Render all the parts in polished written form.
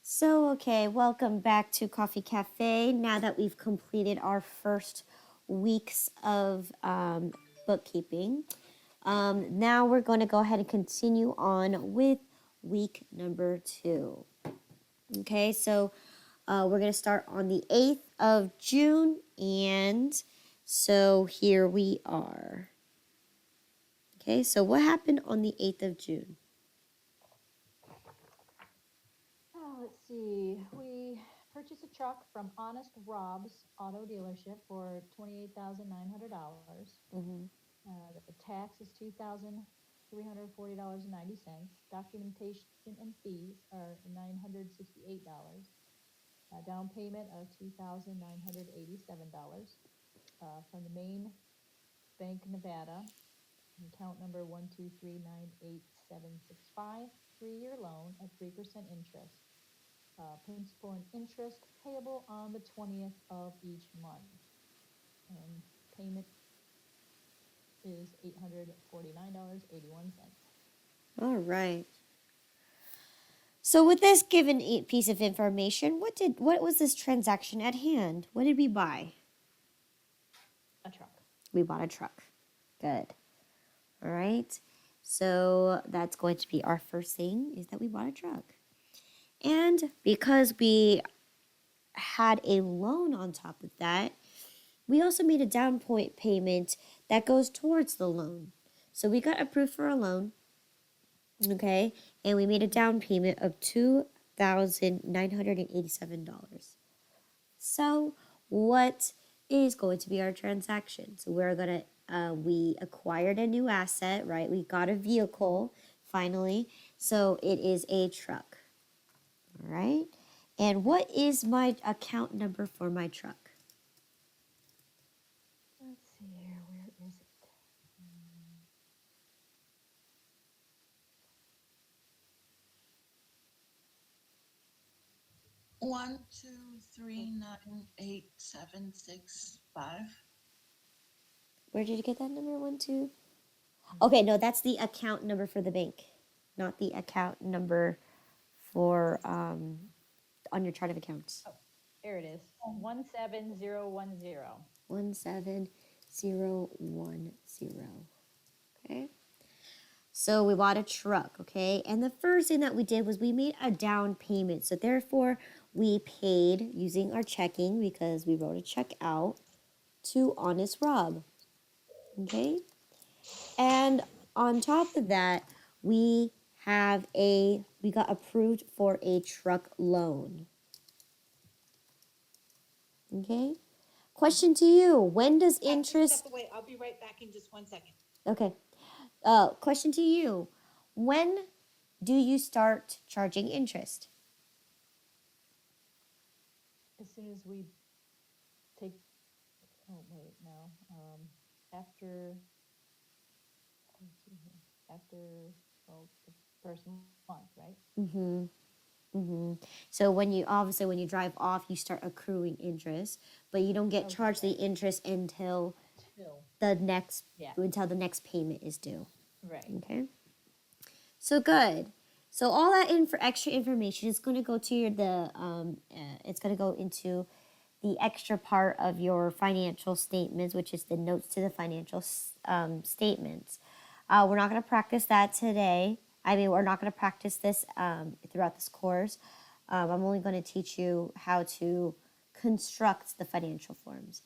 Okay, welcome back to Coffee Cafe. Now that we've completed our first weeks of bookkeeping, now we're going to go ahead and continue on with week number 2. Okay, we're going to start on the 8th of June, and so here we are. Okay, so what happened on the 8th of June? Let's see. We purchased a truck from Honest Rob's auto dealership for $28,900. Mm-hmm. The tax is $2,340.90. Documentation and fees are $968. Down payment of $2,987. From the main Bank Nevada, account number 1239875, 3-year loan at 3% interest. Principal and interest payable on the 20th of each month. And payment is $849.81. All right. So with this given piece of information, what was this transaction at hand? What did we buy? A truck. We bought a truck. Good. All right. So that's going to be our first thing is that we bought a truck. And because we had a loan on top of that, we also made a down payment that goes towards the loan. So we got approved for a loan, okay, and we made a down payment of $2,987. So what is going to be our transaction? So we acquired a new asset, right? We got a vehicle finally. So it is a truck. All right. And what is my account number for my truck? Let's see here. Where is it? 1239875. Where did you get that number? 1, 2. Okay, no, that's the account number for the bank, not the account number for on your chart of accounts. Oh, there it is. 17010. 17010. Okay. So we bought a truck, okay? And the first thing that we did was we made a down payment. So therefore, we paid using our checking because we wrote a check out to Honest Rob. Okay? And on top of that, we got approved for a truck loan. Okay? Question to you. When does interest Step away. I'll be right back in just 1 second. Okay. Question to you. When do you start charging interest? As soon as we take, oh, wait, no. After, let's see here. After, well, the first month, right? Mm-hmm. Mm-hmm. So when you drive off, you start accruing interest, but you don't get charged the interest until the next payment is due. Right. Okay. So good. So all that extra information is going to go to it's going to go into the extra part of your financial statements, which is the notes to the financial statements. We're not going to practice that today. We're not going to practice this throughout this course. I'm only going to teach you how to construct the financial forms.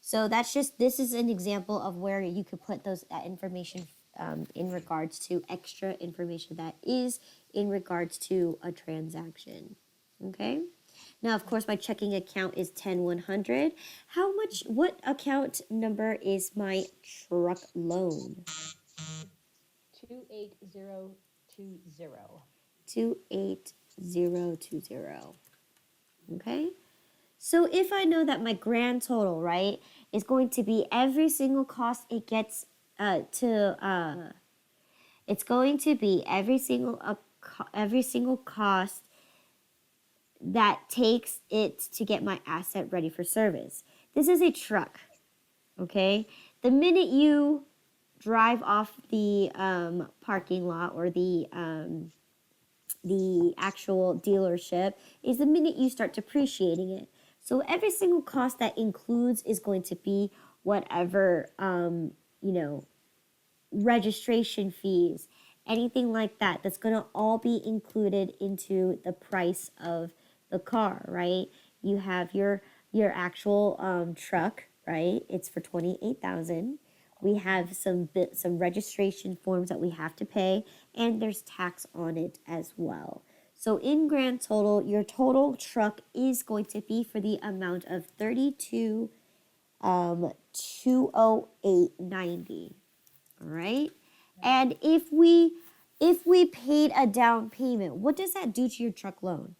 So this is an example of where you could put that information in regards to extra information that is in regards to a transaction. Okay? Now, of course, my checking account is 10100. What account number is my truck loan? 28020. 28020. Okay? So if I know that my grand total, right, is going to be every single cost it gets it's going to be every single cost that takes it to get my asset ready for service. This is a truck, okay? The minute you drive off the parking lot or the the actual dealership is the minute you start depreciating it. So every single cost that includes is going to be whatever, you know, registration fees, anything like that. That's going to all be included into the price of the car, right? You have your actual truck, right? It's for 28,000. We have some registration forms that we have to pay, and there's tax on it as well. So in grand total, your total truck is going to be for the amount of 208.90. All right. And if we paid a down payment, what does that do to your truck loan?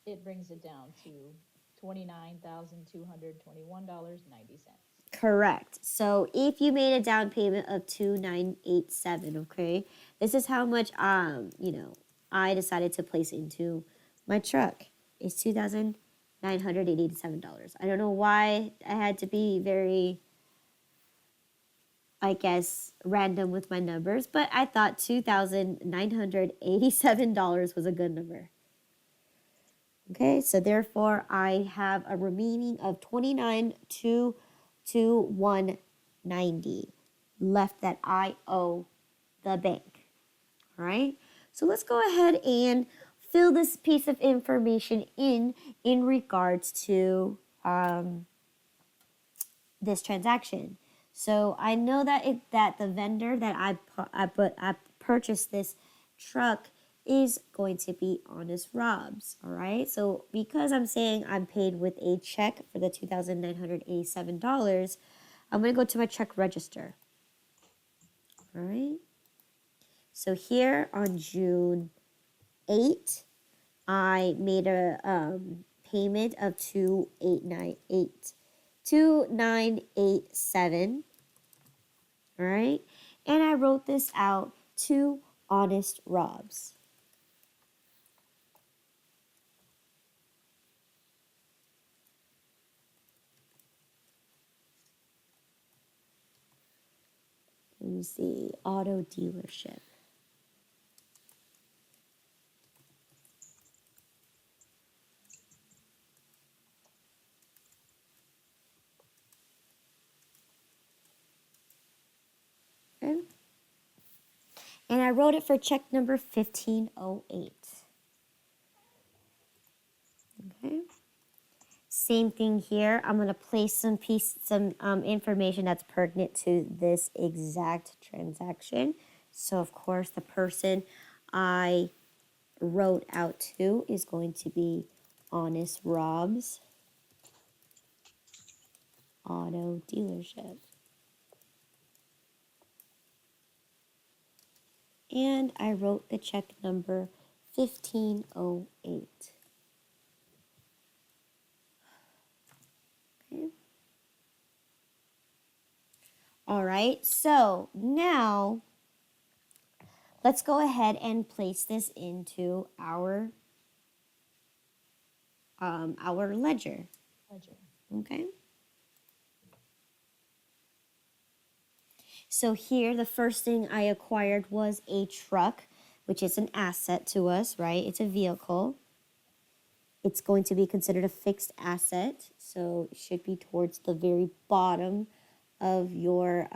It brings it down to $29,221.90. Correct. So if you made a down payment of 2,987, okay, this is how much I decided to place into my truck. It's $2,987. I don't know why I had to be very, I guess, random with my numbers, but I thought $2,987 was a good number. Okay, so therefore I have a remaining of 29,221.90 left that I owe the bank. All right, so let's go ahead and fill this piece of information in regards to this transaction. So I know that the vendor that I purchased this truck is going to be Honest Rob's. All right. So because I'm saying I'm paid with a check for the $2,987, I'm going to go to my check register. All right. So here on June 8th, I made a payment of 2,987. All right. And I wrote this out to Honest Rob's. Let me see. Auto dealership. Okay. And I wrote it for check number 1508. Okay. Same thing here. I'm going to place some information that's pertinent to this exact transaction. So, of course, the person I wrote out to is going to be Honest Rob's Auto Dealership. And I wrote the check number 1508. Okay. All right, so now let's go ahead and place this into our ledger. Okay. So here, the first thing I acquired was a truck, which is an asset to us, right? It's a vehicle. It's going to be considered a fixed asset, so it should be towards the very bottom of your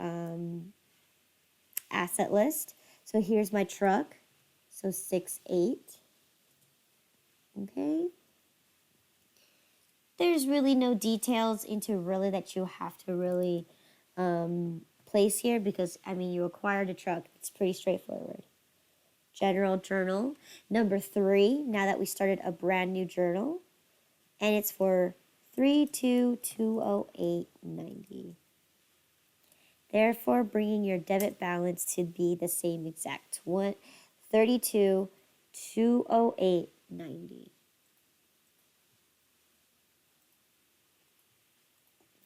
asset list. So here's my truck, so 6'8". Okay. There's really no details into really that you have to really place here because, I mean, you acquired a truck. It's pretty straightforward. General journal. Number 3, now that we started a brand new journal, and it's for 32,208.90. Therefore, bringing your debit balance to be the same exact 32,208.90.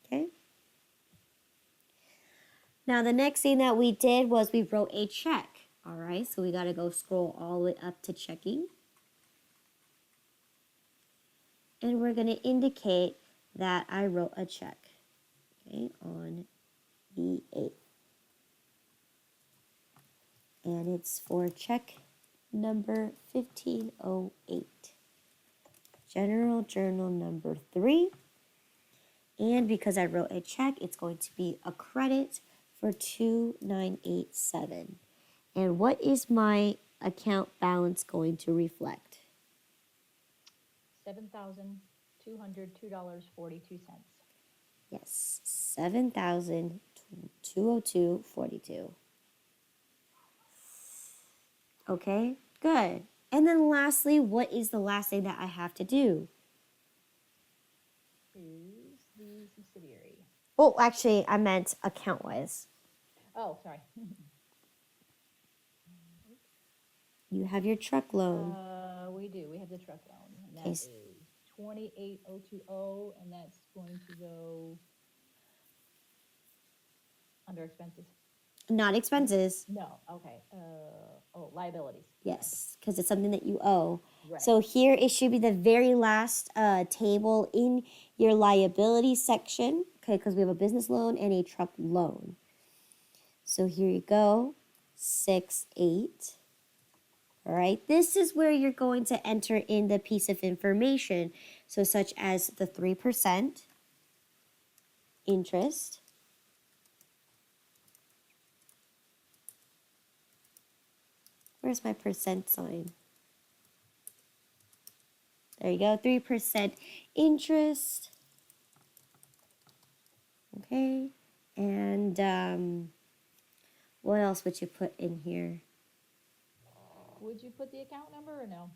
Okay. Now, the next thing that we did was we wrote a check. All right, so we got to go scroll all the way up to checking. And we're going to indicate that I wrote a check, okay, on the 8th. And it's for check number 1508. General journal number 3. And because I wrote a check, it's going to be a credit for 2987. And what is my account balance going to reflect? $7,202.42. Yes, 7,202.42. Okay, good. And then lastly, what is the last thing that I have to do? Is the subsidiary. Oh, actually, I meant account-wise. Oh, sorry. You have your truck loan. We do. We have the truck loan, and that Okay. is 28,020, and that's going to go under expenses. Not expenses. No, okay. Liabilities. Yes, because it's something that you owe. Right. So here it should be the very last table in your liability section, okay, because we have a business loan and a truck loan. So here you go, 6-8. All right, this is where you're going to enter in the piece of information, so such as the 3% interest. Where's my percent sign? There you go, 3% interest. Okay, and what else would you put in here? Would you put the account number or no?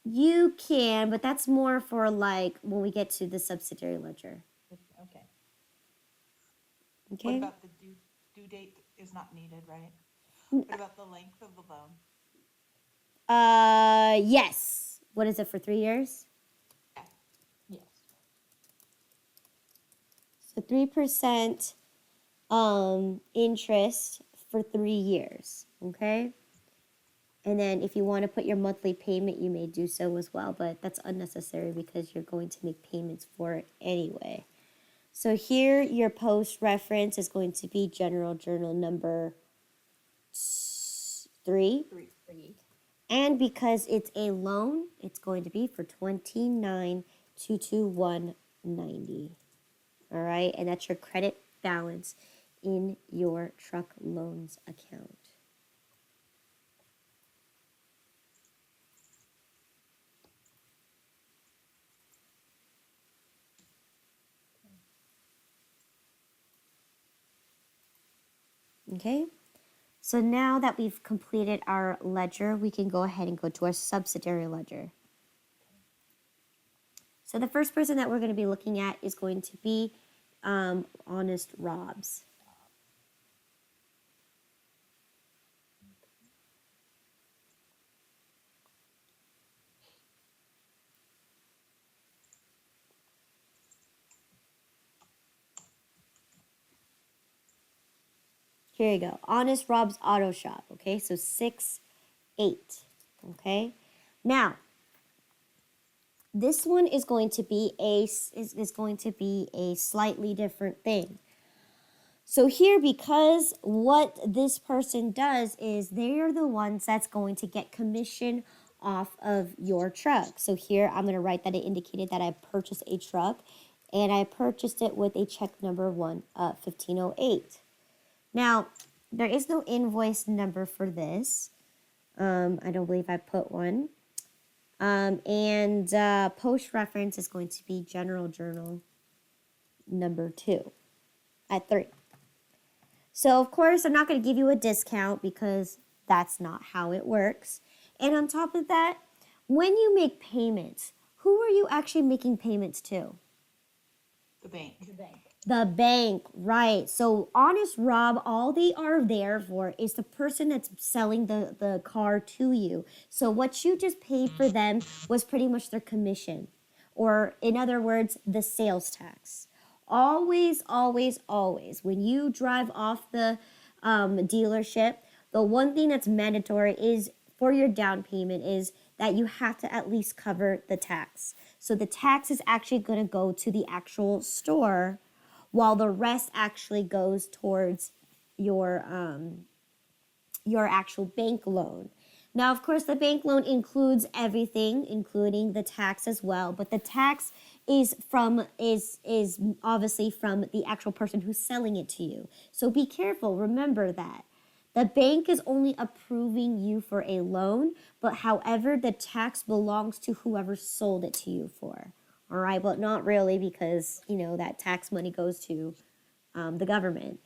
You can, but that's more for like when we get to the subsidiary ledger. Okay. Okay. What about the due date is not needed, right? What about the length of the loan? Yes. What is it for 3 years? Yes. So 3% interest for 3 years. Okay. And then if you want to put your monthly payment, you may do so as well, but that's unnecessary because you're going to make payments for it anyway. So here your post reference is going to be general journal number 3. 3. And because it's a loan, it's going to be for $29,221.90. All right, and that's your credit balance in your truck loans account. Okay, so now that we've completed our ledger, we can go ahead and go to our subsidiary ledger. So the first person that we're going to be looking at is going to be Honest Rob's. Here you go. Honest Rob's Auto Shop. Okay, so 6-8. Okay, now this one is going to be a slightly different thing. So here, because what this person does is they're the ones that's going to get commission off of your truck. So here I'm going to write that it indicated that I purchased a truck, and I purchased it with a check number 1508. Now, there is no invoice number for this. I don't believe I put one. And post reference is going to be general journal number 2 at 3. So, of course, I'm not going to give you a discount because that's not how it works. And on top of that, when you make payments, who are you actually making payments to? The bank. The bank. The bank, right. So Honest Rob, all they are there for is the person that's selling the car to you. So what you just paid for them was pretty much their commission. Or in other words, the sales tax. Always, always, always, when you drive off the dealership, the one thing that's mandatory is for your down payment is that you have to at least cover the tax. So the tax is actually going to go to the actual store, while the rest actually goes towards your actual bank loan. Now, of course, the bank loan includes everything, including the tax as well. But the tax is obviously from the actual person who's selling it to you. So be careful. Remember that. The bank is only approving you for a loan, but however, the tax belongs to whoever sold it to you for. All right, but not really because, that tax money goes to the government.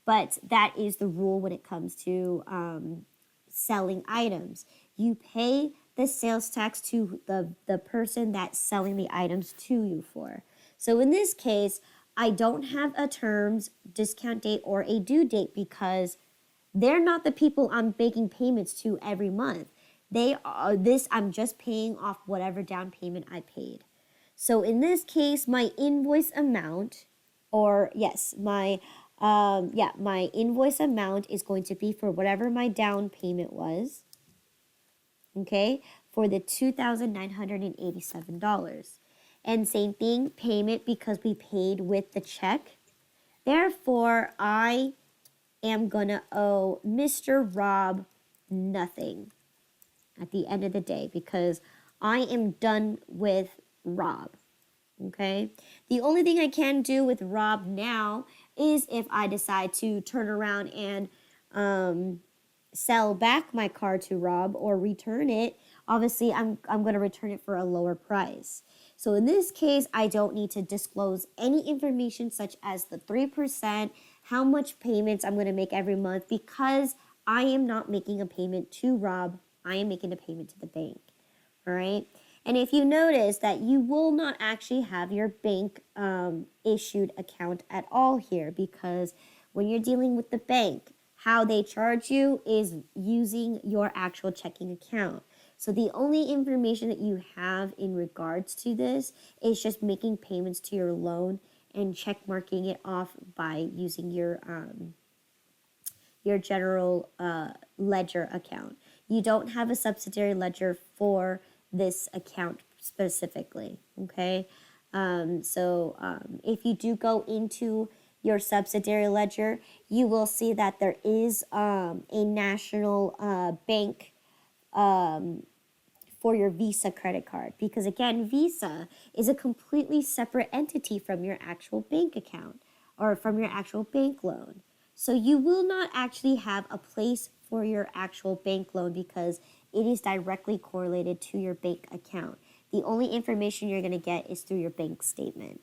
But that is the rule when it comes to selling items. You pay the sales tax to the person that's selling the items to you for. So in this case, I don't have a terms, discount date, or a due date because they're not the people I'm making payments to every month. I'm just paying off whatever down payment I paid. So in this case, my invoice amount, or yes, my invoice amount is going to be for whatever my down payment was, okay, for the $2,987. And same thing, payment because we paid with the check. Therefore, I am gonna owe Mr. Rob nothing at the end of the day because I am done with Rob. Okay. The only thing I can do with Rob now is if I decide to turn around and sell back my car to Rob or return it. Obviously, I'm going to return it for a lower price. So in this case, I don't need to disclose any information such as the 3%, how much payments I'm going to make every month because I am not making a payment to Rob. I am making a payment to the bank. All right. And if you notice that you will not actually have your bank issued account at all here because when you're dealing with the bank, how they charge you is using your actual checking account. So the only information that you have in regards to this is just making payments to your loan and check marking it off by using your general ledger account. You don't have a subsidiary ledger for this account specifically, okay? If you do go into your subsidiary ledger, you will see that there is a national bank for your Visa credit card because again, Visa is a completely separate entity from your actual bank account or from your actual bank loan. So you will not actually have a place for your actual bank loan because it is directly correlated to your bank account. The only information you're going to get is through your bank statement.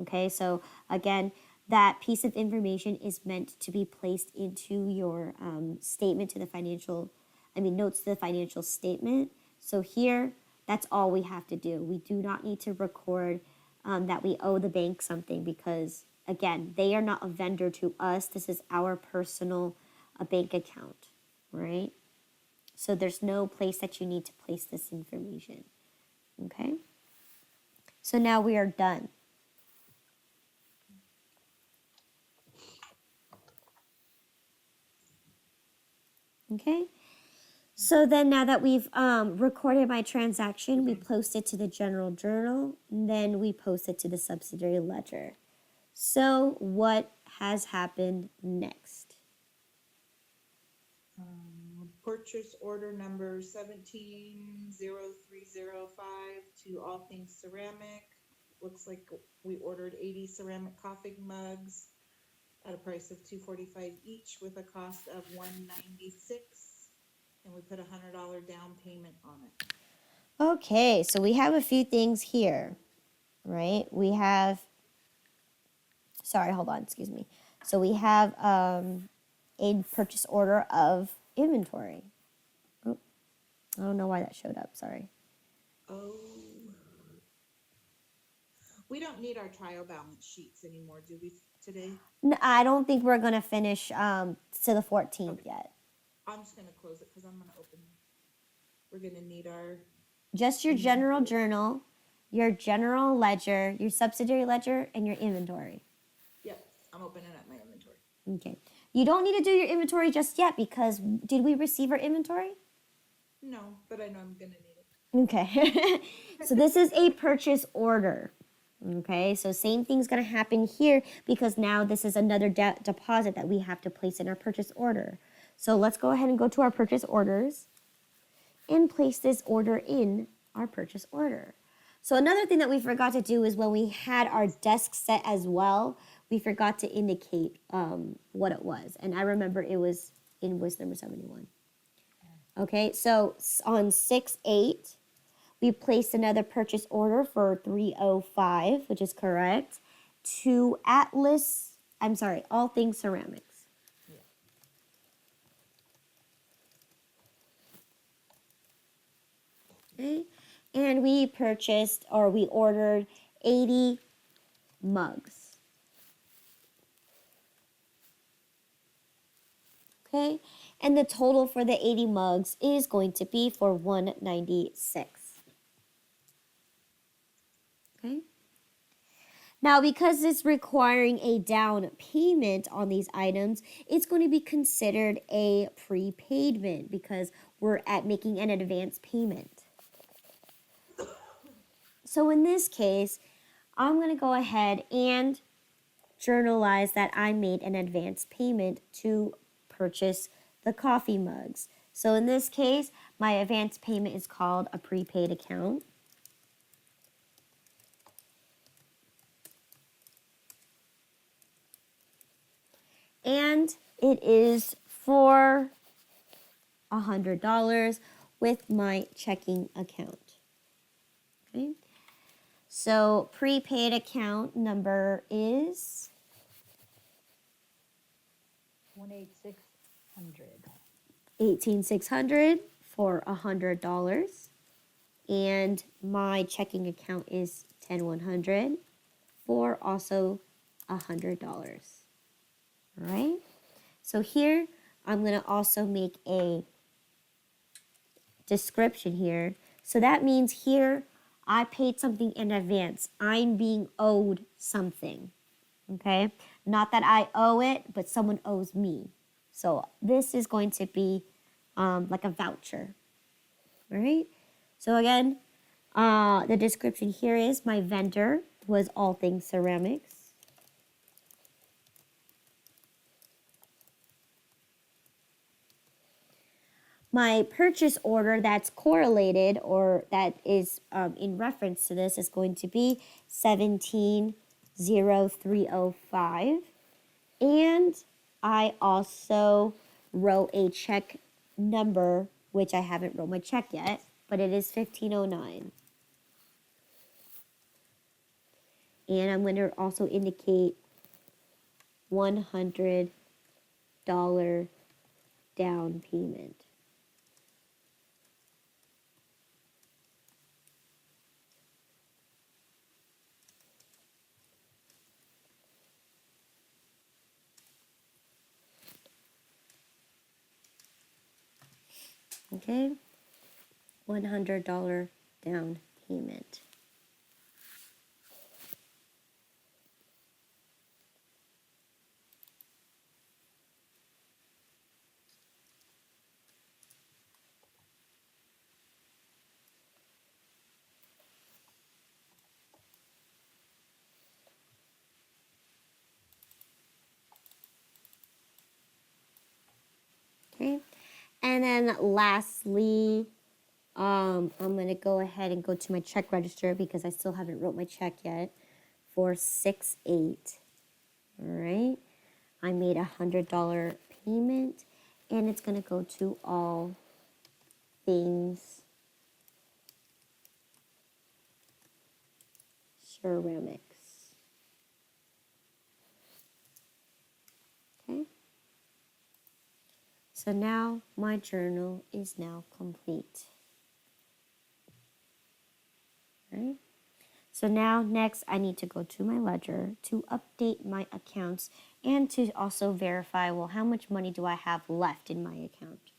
Okay, so again, that piece of information is meant to be placed into your statement to the notes to the financial statement. So here, that's all we have to do. We do not need to record that we owe the bank something because, again, they are not a vendor to us. This is our personal bank account, right? So there's no place that you need to place this information, okay? So now we are done. Okay? So then now that we've recorded my transaction, we post it to the general journal, and then we post it to the subsidiary ledger. So what has happened next? Purchase order number 170305 to All Things Ceramic. Looks like we ordered 80 ceramic coffee mugs at a price of $245 each with a cost of $196, and we put $100 down payment on it. Okay, so we have a few things here, right? Excuse me. So we have a purchase order of inventory. Oh, I don't know why that showed up, sorry. Oh. We don't need our trial balance sheets anymore, do we, today? No, I don't think we're going to finish to the 14th yet. I'm just going to close it because I'm going to open. We're going to need our... Just your general journal, your general ledger, your subsidiary ledger, and your inventory. Yep, I'm opening up my inventory. Okay. You don't need to do your inventory just yet because did we receive our inventory? No, but I know I'm going to need it. Okay. So this is a purchase order. Okay, so same thing's going to happen here because now this is another deposit that we have to place in our purchase order. So let's go ahead and go to our purchase orders. and place this order in our purchase order. So another thing that we forgot to do is when we had our desk set as well, we forgot to indicate what it was. And I remember it was invoice number 71. Okay, so on 6/8, we placed another purchase order for 305, which is correct, to All Things Ceramics. Yeah. Okay, and we ordered 80 mugs. Okay, and the total for the 80 mugs is going to be for 196. Okay. Now, because it's requiring a down payment on these items, it's going to be considered a prepayment because we're at making an advance payment. So in this case, I'm going to go ahead and journalize that I made an advance payment to purchase the coffee mugs. So in this case, my advance payment is called a prepaid account. And it is for $100 with my checking account. Okay. So prepaid account number is 18600. 18600 for $100. And my checking account is 10100 for also $100. All right. So here I'm going to also make a description here. So that means here I paid something in advance. I'm being owed something. Okay? Not that I owe it, but someone owes me. So this is going to be like a voucher. All right? So again, the description here is my vendor was All Things Ceramics. My purchase order that's correlated or that is in reference to this is going to be 170305. And I also wrote a check number, which I haven't wrote my check yet, but it is 1509. And I'm going to also indicate $100 down payment. Okay, $100 down payment. Okay, and then lastly, I'm going to go ahead and go to my check register because I still haven't wrote my check yet for 6/8. All right. I made $100 payment and it's going to go to All Things Ceramics. Okay. So now my journal is now complete. All right. So now next I need to go to my ledger to update my accounts and to also verify, well, how much money do I have left in my account?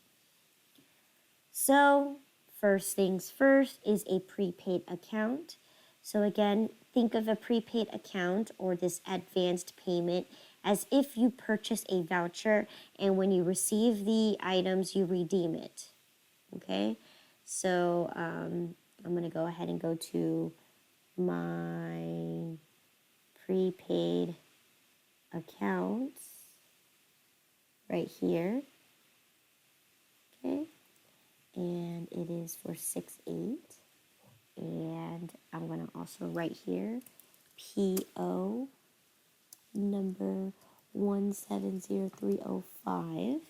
So first things first is a prepaid account. So again, think of a prepaid account or this advanced payment as if you purchase a voucher and when you receive the items, you redeem it. Okay, so I'm going to go ahead and go to my prepaid accounts right here. Okay, and it is for 6/8. And I'm going to also write here PO number 170305.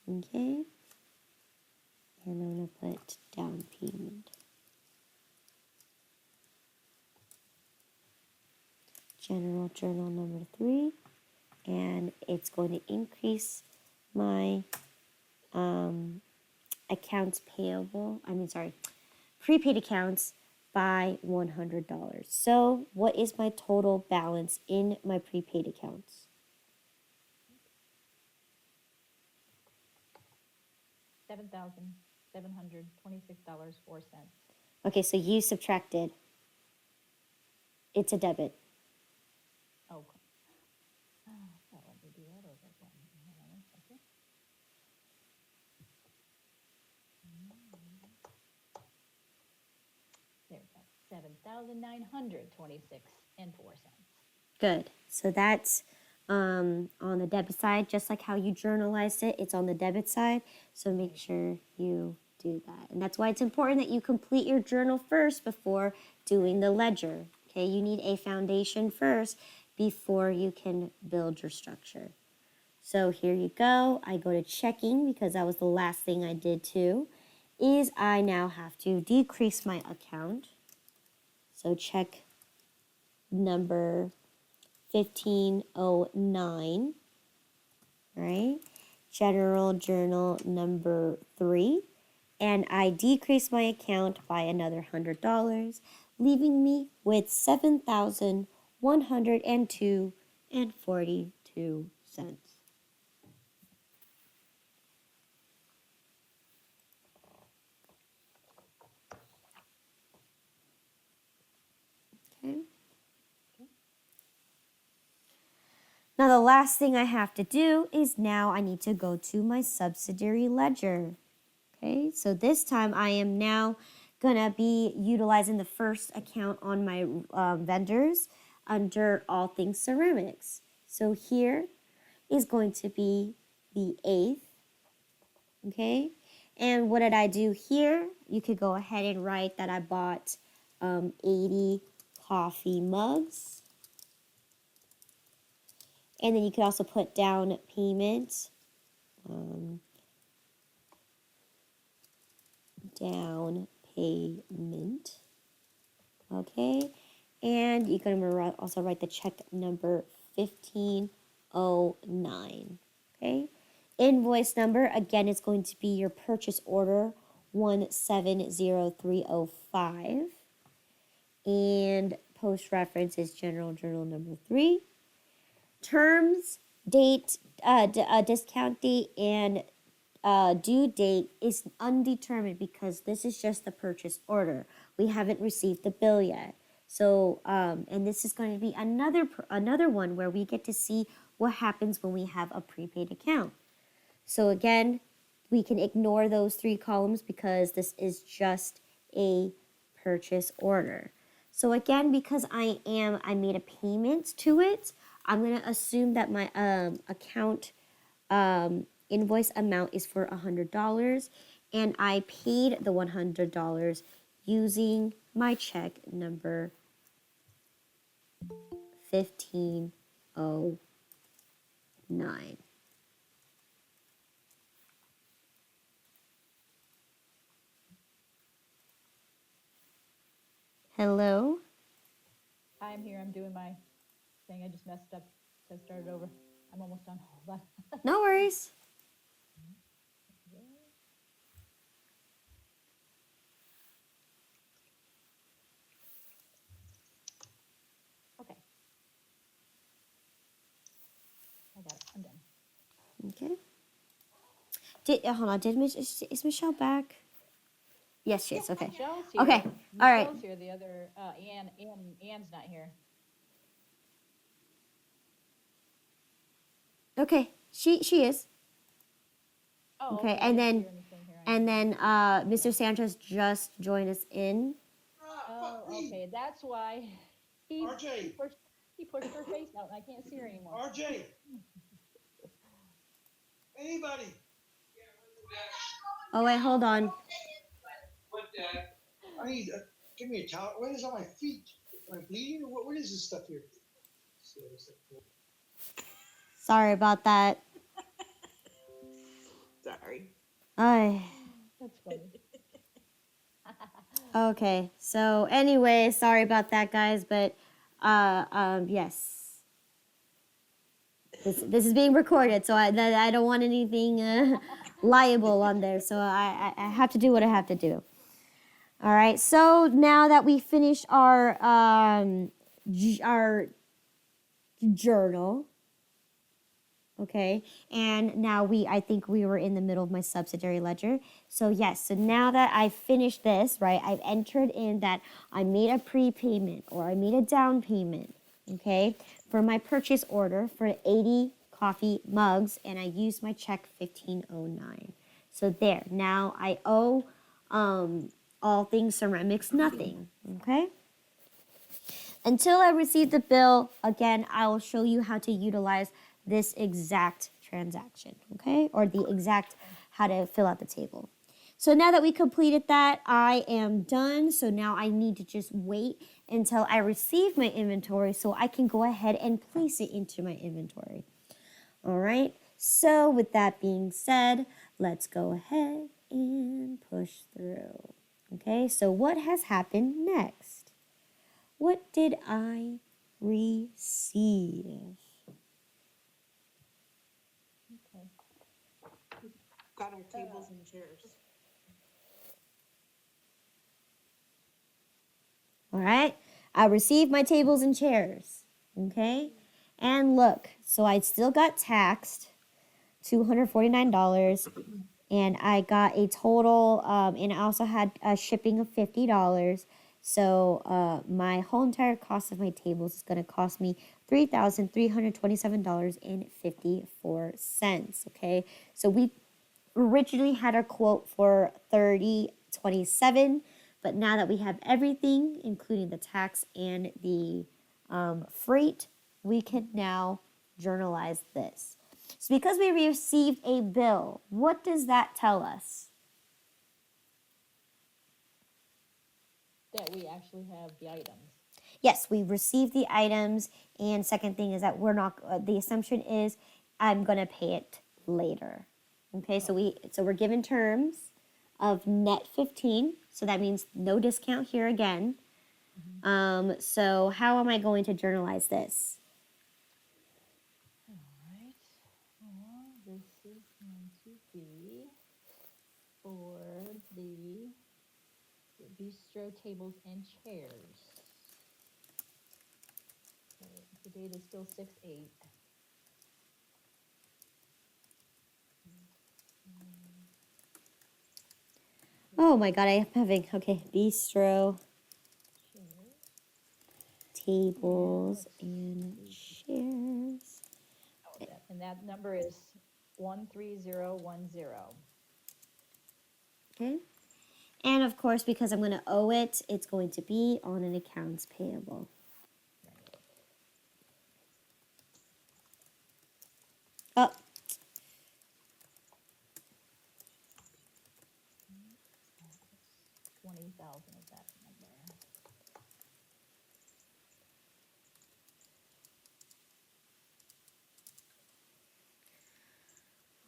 Okay, and I'm going to put down payment. General journal number 3, and it's going to increase my accounts payable, prepaid accounts by $100. So what is my total balance in my prepaid accounts? $7,726.04. Okay, so you subtracted. It's a debit. Oh, well, let me do that over again. Hold on 1 second. There we go. 7,926.04. Good. So that's on the debit side, just like how you journalized it, it's on the debit side. So make sure you do that. And that's why it's important that you complete your journal first before doing the ledger. Okay, you need a foundation first before you can build your structure. So here you go. I go to checking because that was the last thing I did too. Is I now have to decrease my account. So check number 1509, right? General journal number 3. And I decrease my account by another $100, leaving me with $7,102.42. Okay. Now the last thing I have to do is now I need to go to my subsidiary ledger. Okay, so this time I am now gonna be utilizing the first account on my vendors under all things ceramics. So here is going to be the 8th, okay? And what did I do here? You could go ahead and write that I bought 80 coffee mugs. And then you could also put down payment, down payment, okay? And you can also write the check number 1509, okay? Invoice number, again, is going to be your purchase order 170305. And post reference is general journal number 3. Terms, date, discount date, and due date is undetermined because this is just the purchase order. We haven't received the bill yet. So, and this is going to be another one where we get to see what happens when we have a prepaid account. So again, we can ignore those 3 columns because this is just a purchase order. So again, because I made a payment to it, I'm going to assume that my account invoice amount is for $100, and I paid the $100 using my check number 1509. Hello? I'm here. I'm doing my thing. I just messed up. So I started over. I'm almost done. Hold on. No worries. Okay. I got it. I'm done. Okay. Hold on. Is Michelle back? Yes, she is. Okay. Michelle's here. Okay. All right. Michelle's here. The other Ann's not here. Okay. She is. Oh, Okay. I And didn't see then her in the thing here. Mr. Sanchez just joined us in. Oh, okay. That's why he RJ. he pushed her face out, and I can't see her anymore. RJ. Anybody. Oh, wait, hold on. What, Dad? I need, give me a towel. What is on my feet? Am I bleeding? Or what is this stuff here? Sorry about that. Sorry. Ay. That's funny. Okay. So anyway, sorry about that, guys, but yes. This is being recorded, so I don't want anything liable on there. So I have to do what I have to do. All right. So now that we finished our our journal, okay, and now I think we were in the middle of my subsidiary ledger. So yes. So now that I finished this, right, I've entered in that I made a prepayment or I made a down payment, okay, for my purchase order for 80 coffee mugs, and I used my check 1509. So there. Now I owe all things ceramics nothing, okay? Until I receive the bill, again, I will show you how to utilize this exact transaction, okay? Or the exact how to fill out the table. So now that we completed that, I am done. So now I need to just wait until I receive my inventory so I can go ahead and place it into my inventory. All right. So with that being said, let's go ahead and push through. Okay. So what has happened next? What did I receive? Okay. Got our tables and chairs. All right. I received my tables and chairs. Okay. And look, so I still got taxed $249. And I got a total, and I also had a shipping of $50. So my whole entire cost of my tables is going to cost me $3,327.54. Okay. So we originally had a quote for $30.27, but now that we have everything, including the tax and the freight, we can now journalize this. So because we received a bill, what does that tell us? That we actually have the items. Yes, we received the items, and second thing is that we're not. The assumption is I'm gonna pay it later. Okay, so we're given terms of net 15, so that means no discount here again. So how am I going to journalize this? All right. Well, this is going to be for the bistro tables and chairs. So the date is still 6/8. Oh my God, I am having bistro Chairs. tables and chairs. And that number is 13010. Okay. And of course, because I'm going to owe it, it's going to be on an accounts payable. Oh, 20,000 of that number.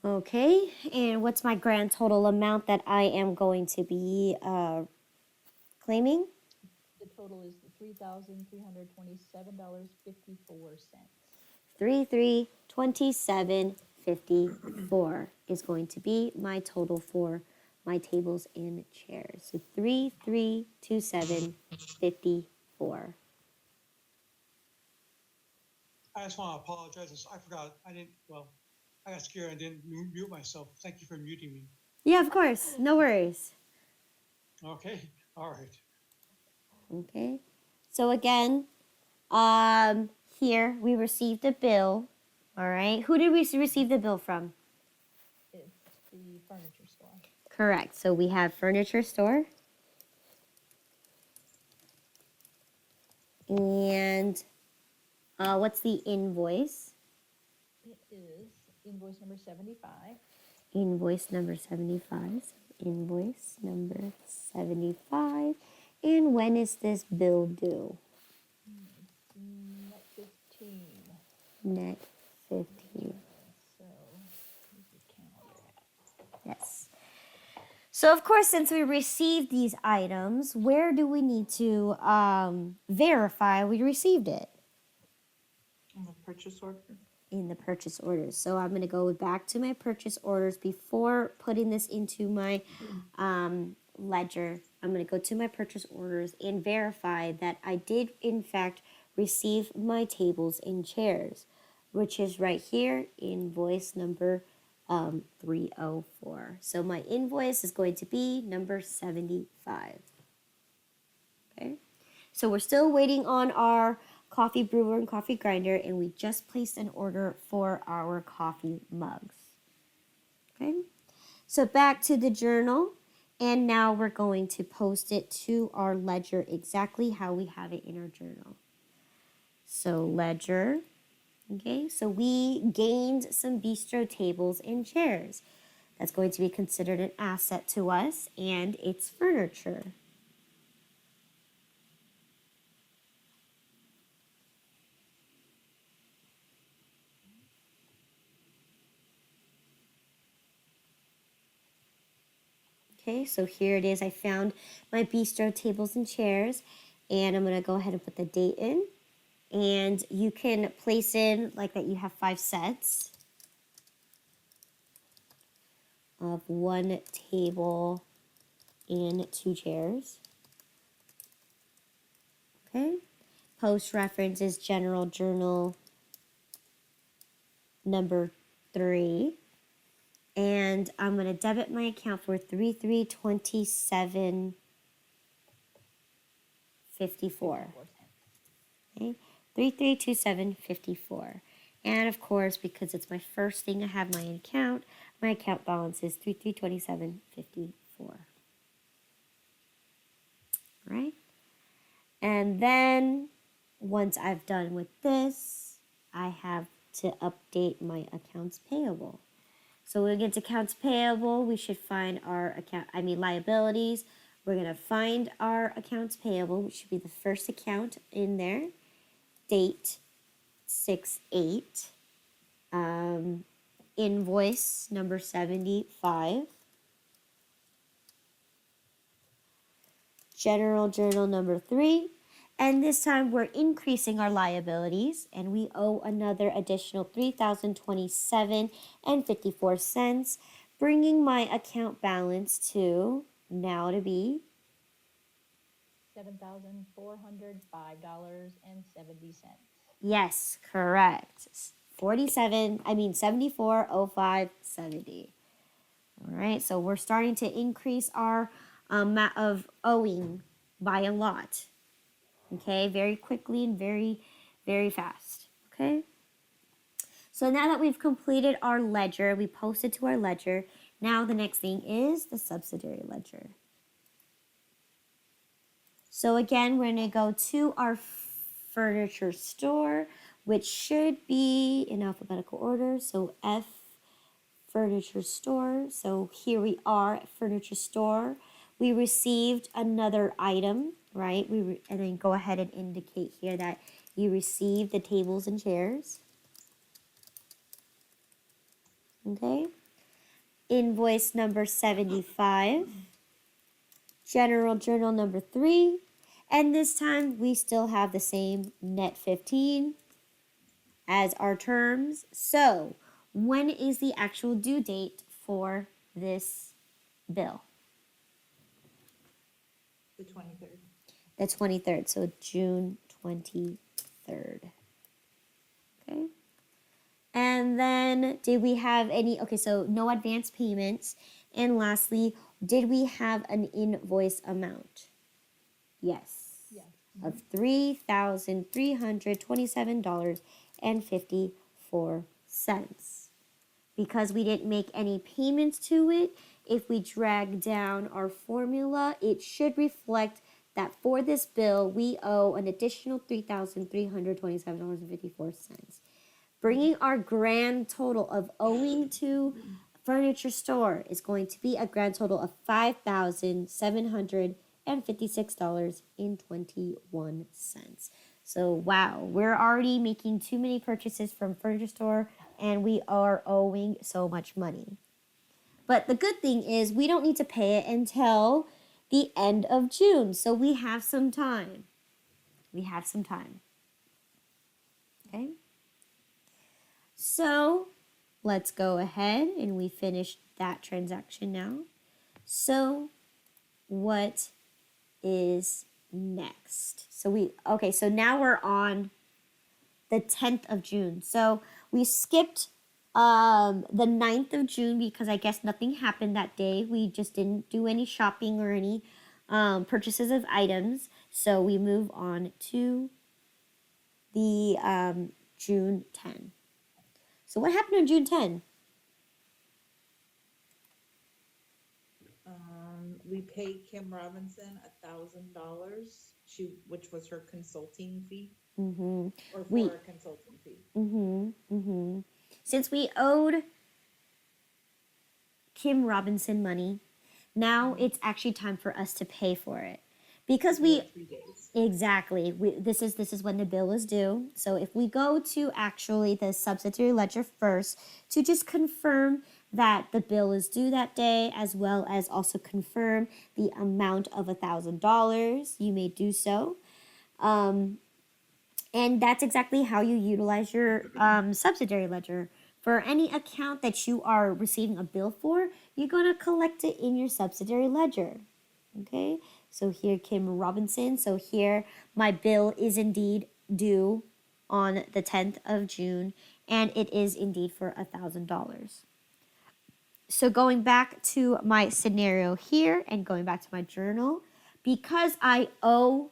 okay. And what's my grand total amount that I am going to be claiming? The total is $3,327.54. 3327.54 is going to be my total for my tables and chairs. So 3327.54. I just want to apologize. I forgot. I got scared and didn't mute myself. Thank you for muting me. Yeah, of course. No worries. Okay. All right. Okay. So again, here we received a bill. All right. Who did we receive the bill from? It's the furniture store. Correct. So we have furniture store. And what's the invoice? It is invoice number 75. Invoice number 75. invoice number 75. And when is this bill due? Net 15. Net 15. So, where's the calendar at? Yes. So, of course, since we received these items, where do we need to verify we received it? On the purchase order. In the purchase orders. So I'm going to go back to my purchase orders before putting this into my ledger. I'm going to go to my purchase orders and verify that I did in fact receive my tables and chairs, which is right here, invoice number 304. So my invoice is going to be number 75. Okay. So we're still waiting on our coffee brewer and coffee grinder, and we just placed an order for our coffee mugs. Okay, so back to the journal, and now we're going to post it to our ledger exactly how we have it in our journal. So ledger, okay, so we gained some bistro tables and chairs. That's going to be considered an asset to us, and it's furniture. Okay, so here it is. I found my bistro tables and chairs, and I'm going to go ahead and put the date in. And you can place in like that you have 5 sets of 1 table and 2 chairs. Okay, post reference is general journal number 3. And I'm going to debit my account for 3327.54. Okay, 3327.54. And of course, because it's my first thing I have my account balance is 3327.54. All right? And then once I've done with this, I have to update my accounts payable. So when we get to accounts payable, we should find our liabilities. We're going to find our accounts payable, which should be the first account in there. Date 6/8. Invoice number 75. General journal number 3. And this time we're increasing our liabilities, and we owe another additional $3,027.54, bringing my account balance to now to be $7,405.70. yes, correct. 7405.70. All right, so we're starting to increase our amount of owing by a lot. Okay, very quickly and very, very fast. Okay. So now that we've completed our ledger, we posted to our ledger. Now the next thing is the subsidiary ledger. So again, we're going to go to our furniture store, which should be in alphabetical order. So F, furniture store. So here we are at furniture store. We received another item, right? And then go ahead and indicate here that you received the tables and chairs. Okay. Invoice number 75. General journal number 3. And this time we still have the same net 15 as our terms. So when is the actual due date for this bill? The 23rd. The 23rd, so June 23rd. Okay. And then did we have any, okay, so no advance payments. And lastly, did we have an invoice amount? Yes. Yes. Of $3,327.54. Because we didn't make any payments to it, if we drag down our formula, it should reflect that for this bill, we owe an additional $3,327.54, bringing our grand total of owing to furniture store is going to be a grand total of $5,756.21. So wow, we're already making too many purchases from furniture store and we are owing so much money. But the good thing is we don't need to pay it until the end of June. So we have some time. We have some time. Okay? So let's go ahead and we finish that transaction now. So what is next? So now we're on the 10th of June. So we skipped the 9th of June because I guess nothing happened that day. We just didn't do any shopping or any purchases of items. So we move on to the June 10. So what happened on June 10? We paid Kim Robinson $1,000, which was her consulting fee, Mm-hmm. or We for a consulting fee. Mm-hmm. Mm-hmm. Since we owed Kim Robinson money, now it's actually time for us to pay for it. Because We have 3 days. exactly, this is when the bill is due. So if we go to actually the subsidiary ledger first to just confirm that the bill is due that day, as well as also confirm the amount of $1,000, you may do so. And that's exactly how you utilize your subsidiary ledger. For any account that you are receiving a bill for, you're going to collect it in your subsidiary ledger. Okay, so here, Kim Robinson. So here, my bill is indeed due on the 10th of June, and it is indeed for $1,000. So going back to my scenario here and going back to my journal, because I owe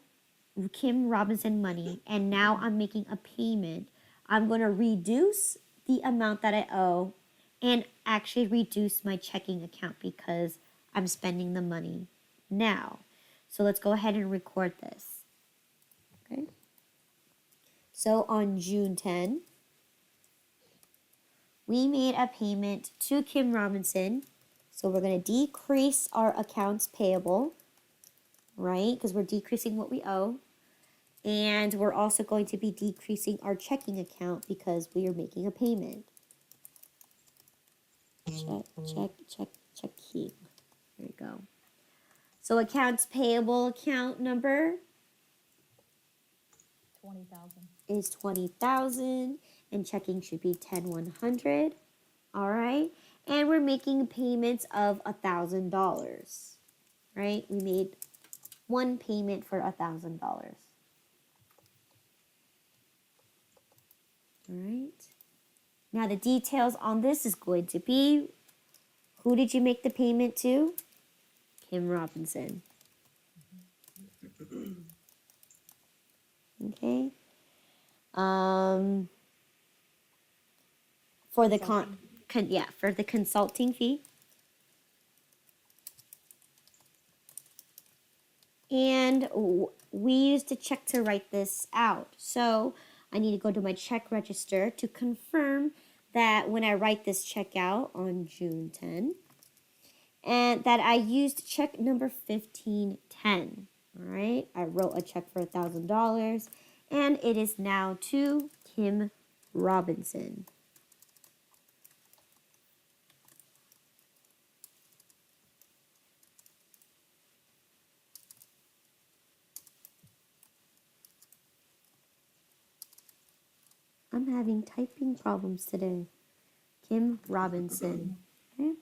Kim Robinson money and now I'm making a payment, I'm going to reduce the amount that I owe and actually reduce my checking account because I'm spending the money now. So let's go ahead and record this. Okay. So on June 10, we made a payment to Kim Robinson. So we're going to decrease our accounts payable, right? Because we're decreasing what we owe. And we're also going to be decreasing our checking account because we are making a payment. Checking. There we go. So accounts payable account number 20,000. is 20,000 and checking should be 10,100. All right. And we're making payments of $1,000. Right? We made one payment for $1,000. All right. Now the details on this is going to be, who did you make the payment to? Kim Robinson. Okay. For the for the consulting fee. And we used a check to write this out. So I need to go to my check register to confirm that when I write this check out on June 10, and that I used check number 1510. All right, I wrote a check for $1,000, and it is now to Kim Robinson. I'm having typing problems today. Kim Robinson. Okay.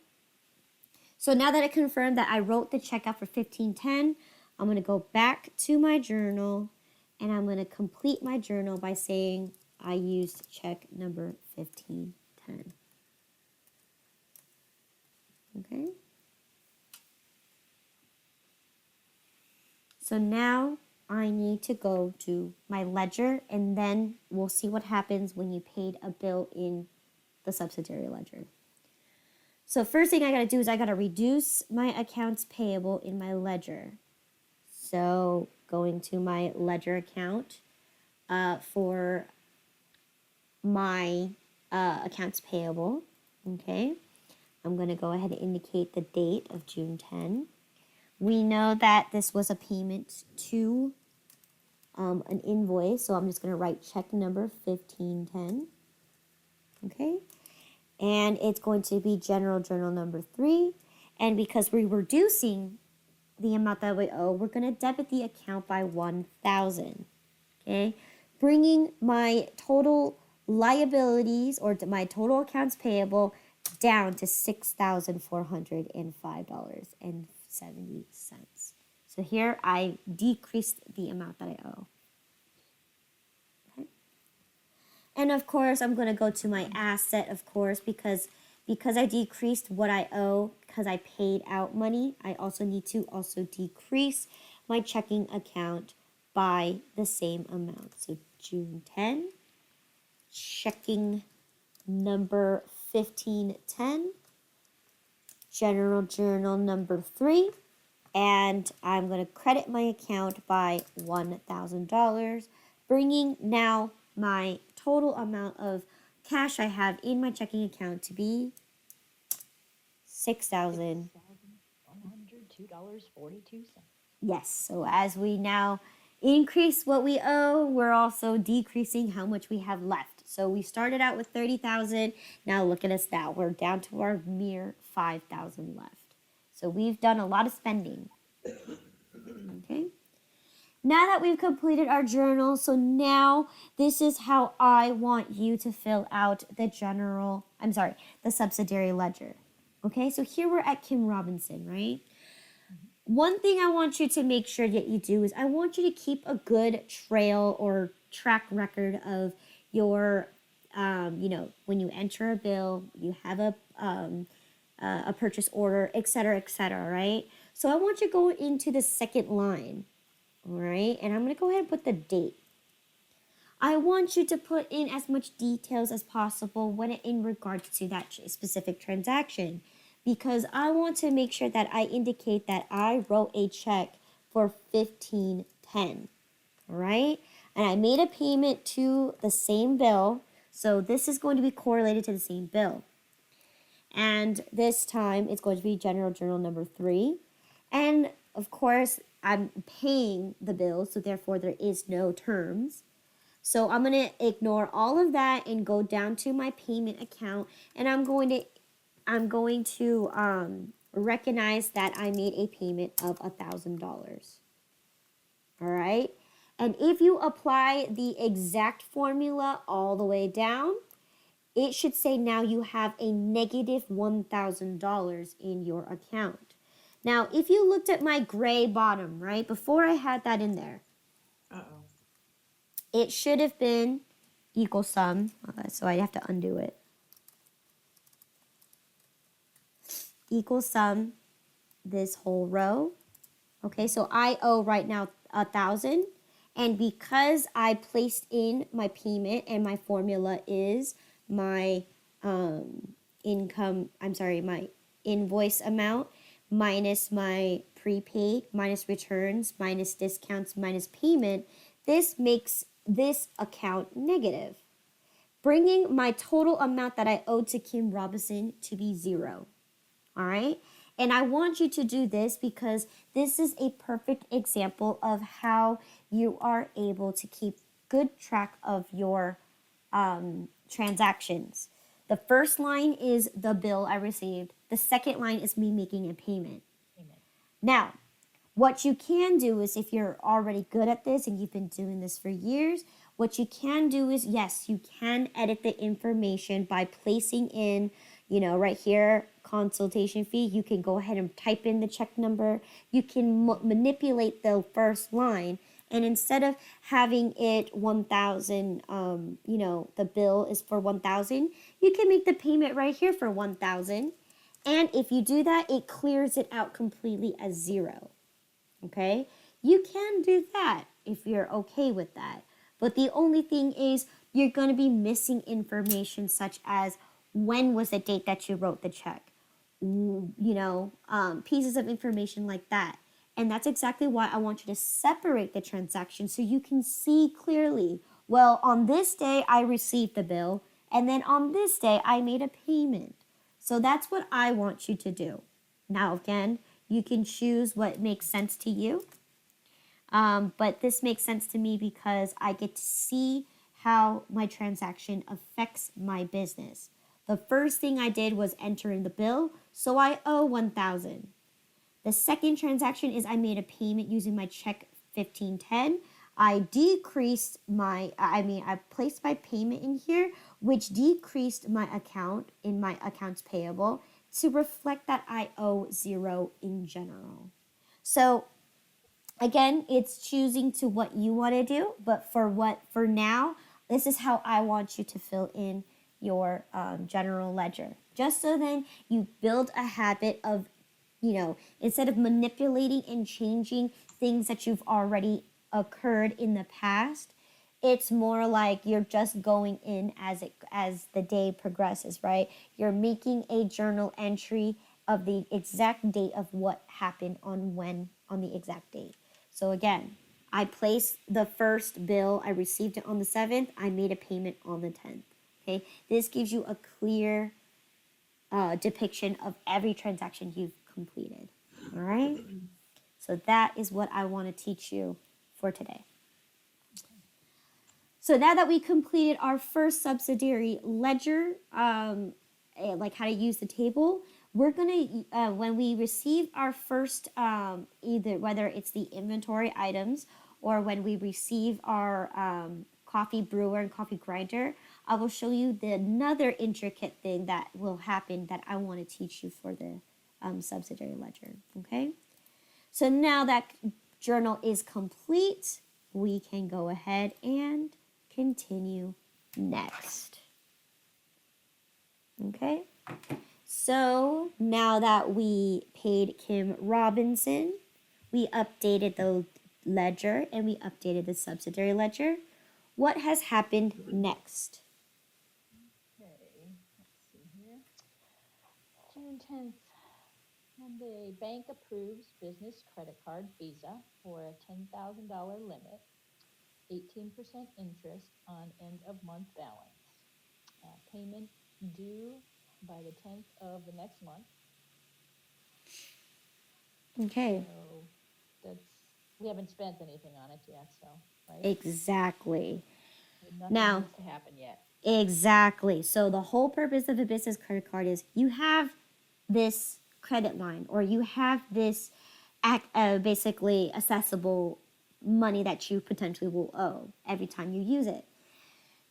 So now that I confirmed that I wrote the check out for 1510, I'm going to go back to my journal and I'm going to complete my journal by saying I used check number 1510. Okay. So now I need to go to my ledger and then we'll see what happens when you paid a bill in the subsidiary ledger. So first thing I got to do is I got to reduce my accounts payable in my ledger. So going to my ledger account for my accounts payable, okay, I'm going to go ahead and indicate the date of June 10. We know that this was a payment to an invoice, so I'm just going to write check number 1510. Okay, and it's going to be general journal number 3. And because we're reducing the amount that we owe, we're going to debit the account by 1,000. Okay, bringing my total liabilities or my total accounts payable down to $6,405.70. So here I decreased the amount that I owe. Okay. And of course, I'm going to go to my asset, of course, because I decreased what I owe because I paid out money. I also need to also decrease my checking account by the same amount. So June 10, checking number 1510, general journal number 3, and I'm going to credit my account by $1,000, bringing now my total amount of cash I have in my checking account to be $6,000. $102.42. Yes, so as we now increase what we owe, we're also decreasing how much we have left. So we started out with 30,000. Now look at us now. We're down to our mere 5,000 left. So we've done a lot of spending. Okay. Now that we've completed our journal, so now this is how I want you to fill out the subsidiary ledger. Okay, so here we're at Kim Robinson, right? One thing I want you to make sure that you do is I want you to keep a good trail or track record of your, when you enter a bill, you have a purchase order, et cetera, right? So I want you to go into the second line, all right? And I'm going to go ahead and put the date. I want you to put in as much details as possible in regards to that specific transaction, because I want to make sure that I indicate that I wrote a check for $15.10, all right? And I made a payment to the same bill, so this is going to be correlated to the same bill. And this time it's going to be general journal number 3. And of course, I'm paying the bill, so therefore there is no terms. So I'm going to ignore all of that and go down to my payment account, and I'm going to recognize that I made a payment of $1,000. All right? And if you apply the exact formula all the way down, it should say now you have a negative $1,000 in your account. Now, if you looked at my gray bottom, right, before I had that in there, it should have been equal sum, so I have to undo it. Equal sum, this whole row. Okay, so I owe right now 1,000, and because I placed in my payment and my formula is my my invoice amount minus my prepaid minus returns minus discounts minus payment, this makes this account negative, bringing my total amount that I owed to Kim Robinson to be 0. All right? And I want you to do this because this is a perfect example of how you are able to keep good track of your transactions. The first line is the bill I received. The second line is me making a payment. Now, what you can do is, if you're already good at this and you've been doing this for years, what you can do is, yes, you can edit the information by placing in, right here, consultation fee. You can go ahead and type in the check number. You can manipulate the first line. And instead of having it 1,000, the bill is for 1,000, you can make the payment right here for 1,000. And if you do that, it clears it out completely as 0. Okay? You can do that if you're okay with that. But the only thing is you're going to be missing information such as when was the date that you wrote the check. Pieces of information like that. And that's exactly why I want you to separate the transaction so you can see clearly, well, on this day I received the bill, and then on this day I made a payment. So that's what I want you to do. Now, again, you can choose what makes sense to you. But this makes sense to me because I get to see how my transaction affects my business. The first thing I did was enter in the bill, so I owe 1,000. The second transaction is I made a payment using my check 1510. I I placed my payment in here, which decreased my account in my accounts payable to reflect that I owe zero in general. So again, it's choosing to what you want to do, but for now, this is how I want you to fill in your general ledger. Just so then you build a habit of, instead of manipulating and changing things that you've already occurred in the past, it's more like you're just going in as the day progresses, right? You're making a journal entry of the exact date of what happened on the exact date. So again, I placed the first bill, I received it on the 7th, I made a payment on the 10th. Okay, this gives you a clear depiction of every transaction you've completed. All right, so that is what I want to teach you for today. So now that we completed our first subsidiary ledger, like how to use the table, we're gonna when we receive our first either whether it's the inventory items or when we receive our coffee brewer and coffee grinder, I will show you another intricate thing that will happen that I want to teach you for the subsidiary ledger. Okay, so now that journal is complete, we can go ahead and continue next. Okay, so now that we paid Kim Robinson, we updated the ledger and we updated the subsidiary ledger. What has happened next? Okay, let's see here. June 10th, Monday, bank approves business credit card Visa for a $10,000 limit, 18% interest on end of month balance. Payment due by the 10th of the next month. Okay, So that's, we haven't spent anything on it yet, so, right? exactly. Nothing Now, needs to happen yet. exactly. So the whole purpose of a business credit card is you have this credit line or you have this basically accessible money that you potentially will owe every time you use it.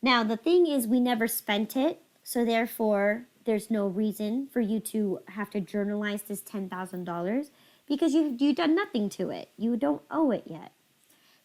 Now, the thing is, we never spent it, so therefore, there's no reason for you to have to journalize this $10,000 because you've done nothing to it. You don't owe it yet.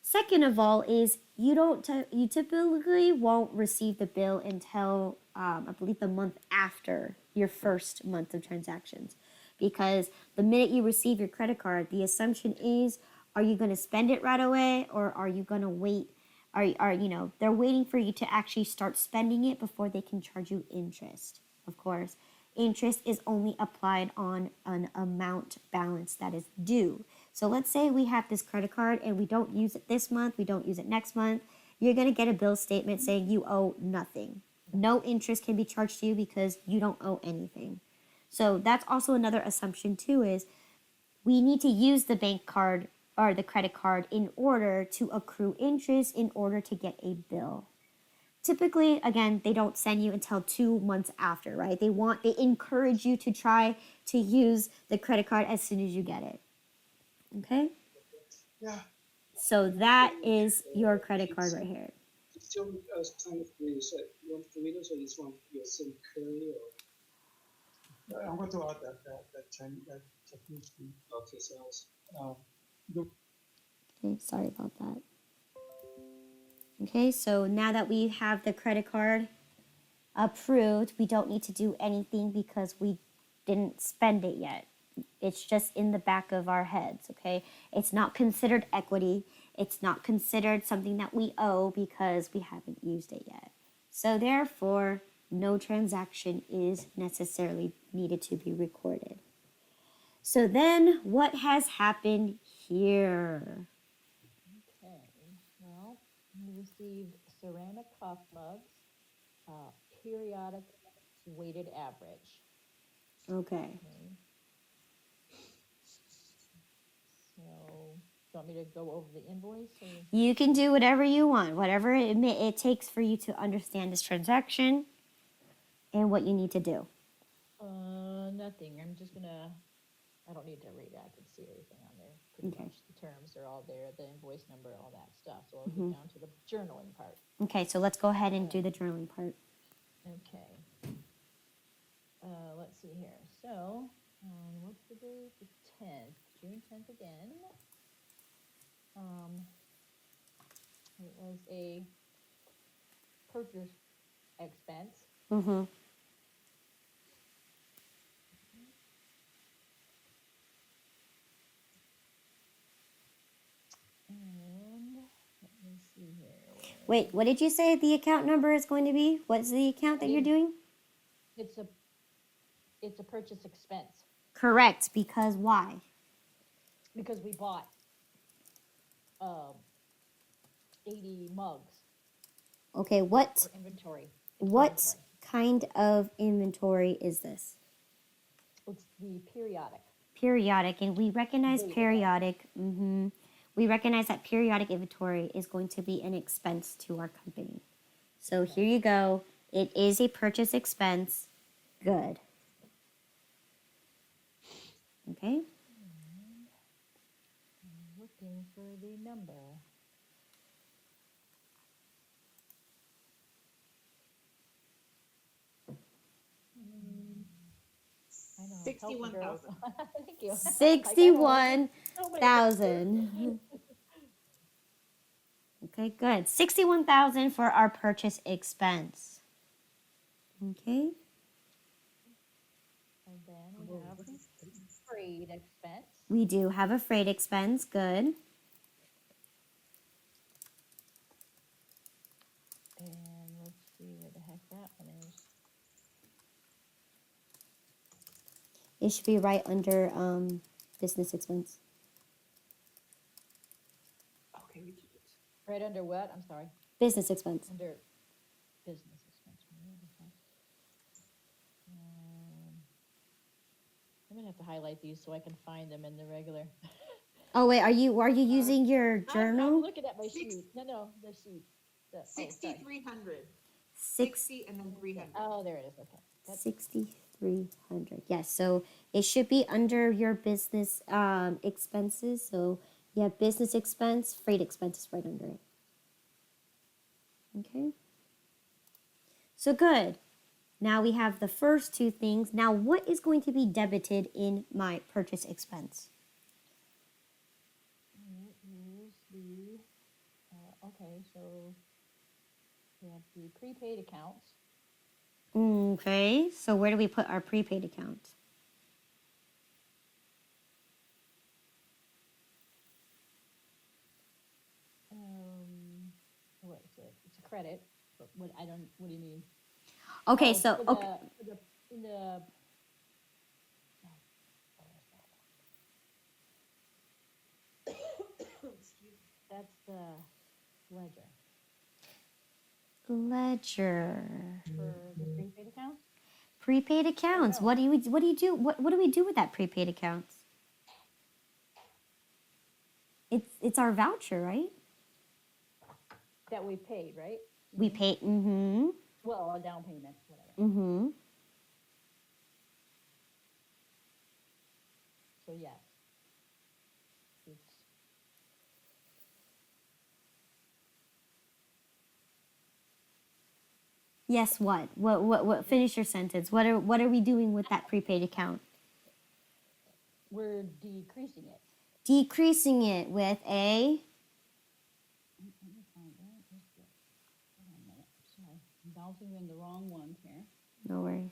Second of all, is you typically won't receive the bill until I believe the month after your first month of transactions, because the minute you receive your credit card, the assumption is, are you going to spend it right away or are you going to wait? They're waiting for you to actually start spending it before they can charge you interest. Of course, interest is only applied on an amount balance that is due. So let's say we have this credit card and we don't use it this month, we don't use it next month. You're going to get a bill statement saying you owe nothing. No interest can be charged to you because you don't owe anything. So that's also another assumption too, is we need to use the bank card or the credit card in order to accrue interest in order to get a bill. Typically, again, they don't send you until 2 months after, right? They encourage you to try to use the credit card as soon as you get it. Okay? Yeah. So that is your credit card right here. It's still kind of green. So you want tomatoes or this one? Your some curry or I'm going to add that Japanese food. okay, so else. Okay, sorry about that. Okay, so now that we have the credit card approved, we don't need to do anything because we didn't spend it yet. It's just in the back of our heads, okay? It's not considered equity. It's not considered something that we owe because we haven't used it yet. So therefore, no transaction is necessarily needed to be recorded. So then what has happened here? Okay, well, we received ceramic coffee mugs, periodic weighted average. Okay. Okay. So, do you want me to go over the invoice or? You can do whatever you want, whatever it takes for you to understand this transaction and what you need to do. Nothing. I'm just gonna, I don't need to read it. I can see everything on there. Pretty Okay. much the terms are all there, the invoice number, all that stuff. So I'll get down to the journaling part. Okay, so let's go ahead and do the journaling part. Okay. Let's see here. So, what's the date? The 10th, June 10th again. It was a purchase expense. Mm-hmm. And let me see here. Wait, what did you say the account number is going to be? What's the account that you're doing? It's a purchase expense Correct, because why? because we bought 80 mugs Okay, what for inventory. what kind of inventory is this? It's the periodic. Periodic, and we recognize Data. periodic. We recognize that periodic inventory is going to be an expense to our company. So here you go. It is a purchase expense. Good. Okay. I'm looking for the number. I know. it's helpful, girl. 61,000. Thank you. 61,000. Okay, good. 61,000 for our purchase expense. Okay. And then we have the freight expense. We do have a freight expense. Good. And let's see where the heck that one is. It should be right under business expense. Okay, we did it. Right under what? I'm sorry. Business expense. Under business expense. Where the heck? I'm gonna have to highlight these so I can find them in the regular. Oh wait, are you using your I'm journal? looking at my sheet. No, the sheet. The, 6,300. Six 60 and then 300. Oh, there it is. Okay. That's 6,300. Yes, so it should be under your business expenses. So you have business expense, freight expenses right under it. Okay. So good. Now we have the first two things. Now what is going to be debited in my purchase expense? it is the okay, so we have the prepaid accounts. Okay, so where do we put our prepaid account? What is it? It's a credit. But what I don't. What do you mean? Okay, Oh, so for okay. in the. That's the ledger Ledger. for the prepaid accounts. Prepaid accounts. no. What do you do? What do we do with that prepaid accounts? It's our voucher, right? That we paid, right? We pay. Mm-hmm. Well, a down payment, whatever. Mm-hmm. So yes, it's Yes. What? What? Finish your sentence. What are we doing with that prepaid account? we're decreasing it. Decreasing it with a. Let me find that. Hold on a minute. Sorry, I'm bouncing in the wrong ones here. No worries.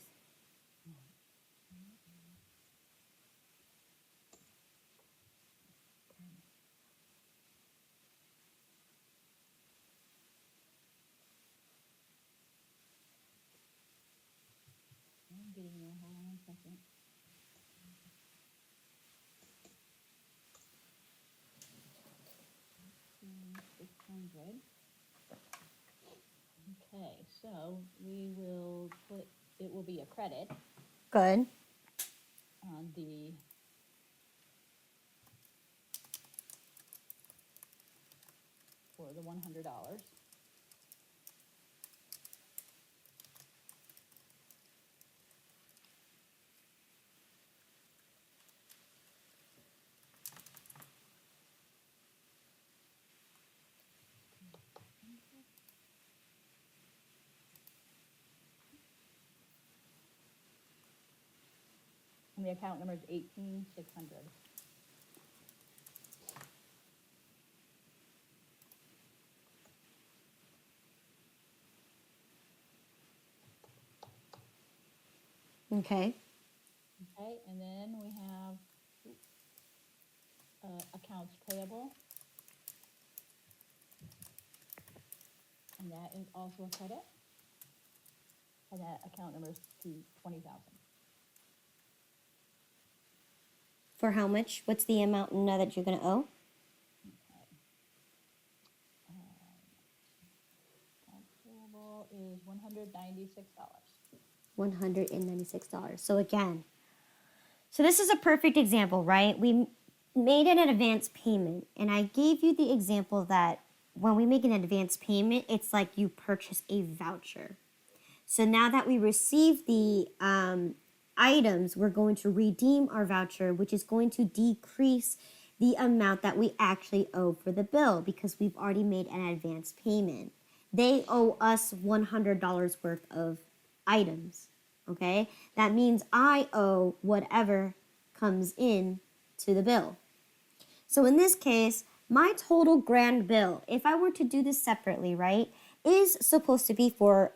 I'm getting there. Hold on one second. Hmm, 600. Okay, so we will put, it will be a credit. Good. on the for the $100. And the account number is 18600. Okay. Okay, and then we have accounts payable. And that is also a credit. And that account number is to 20,000. For how much? What's the amount now that you're going to owe? Okay. Accounts payable is $196. $196. So again, so this is a perfect example, right? We made an advance payment, and I gave you the example that when we make an advance payment, it's like you purchase a voucher. So now that we receive the items, we're going to redeem our voucher, which is going to decrease the amount that we actually owe for the bill because we've already made an advance payment. They owe us $100 worth of items, okay? That means I owe whatever comes in to the bill. So in this case, my total grand bill, if I were to do this separately, right, is supposed to be for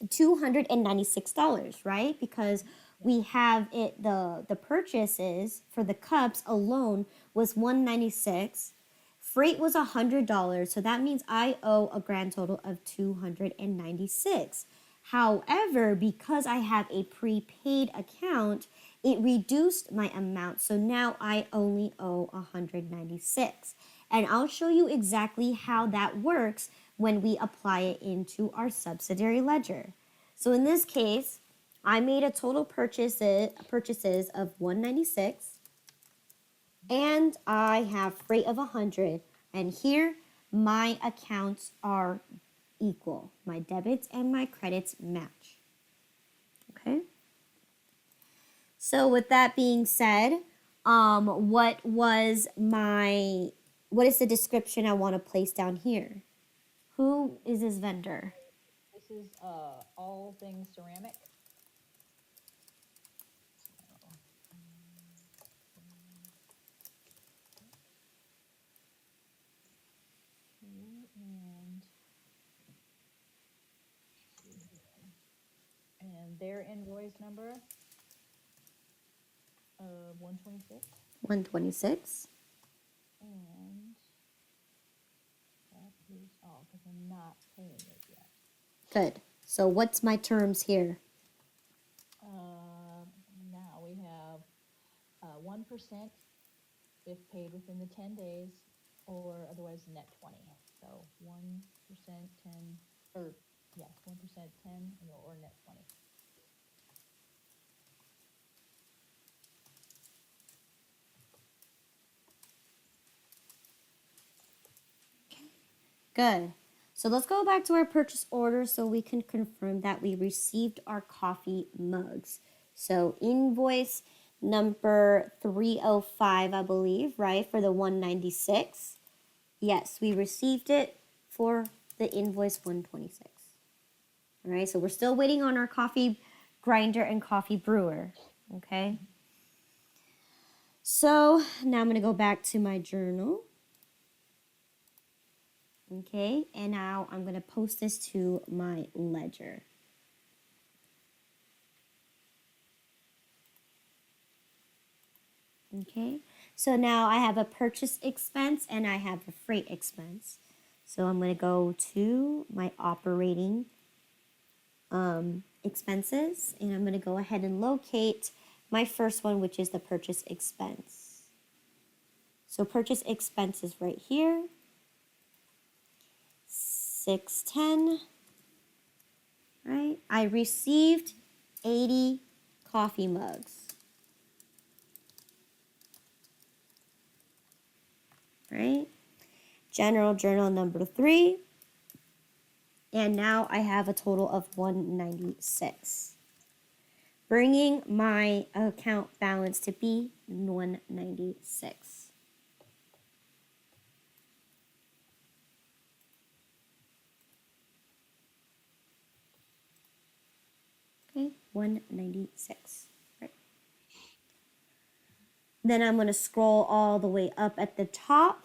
$296, right? Because we have it, the purchases for the cups alone was $196. Freight was $100, so that means I owe a grand total of $296. However, because I have a prepaid account, it reduced my amount, so now I only owe $196. And I'll show you exactly how that works when we apply it into our subsidiary ledger. So in this case, I made a total purchases of $196, and I have freight of $100. And here, my accounts are equal. My debits and my credits match. Okay? So with that being said, what is the description I want to place down here? Who is this vendor? This is all things ceramic. And their invoice number of 126. 126. And that is all because I'm not paying it yet. Good. So what's my terms here? Now we have 1% if paid within the 10 days, or otherwise net 20. So 1%, 10, or yes, 1%, 10, or net 20. Good. So let's go back to our purchase order so we can confirm that we received our coffee mugs. So invoice number 305, I believe, right, for the 196. Yes, we received it for the invoice 126. All right, so we're still waiting on our coffee grinder and coffee brewer, okay? So now I'm going to go back to my journal. Okay, and now I'm going to post this to my ledger. Okay, so now I have a purchase expense and I have a freight expense. So I'm going to go to my operating expenses, and I'm going to go ahead and locate my first one, which is the purchase expense. So purchase expense is right here. 610, right? I received 80 coffee mugs. right? General journal number 3. And now I have a total of 196. Bringing my account balance to be 196. Okay, 196. Right. Then I'm going to scroll all the way up at the top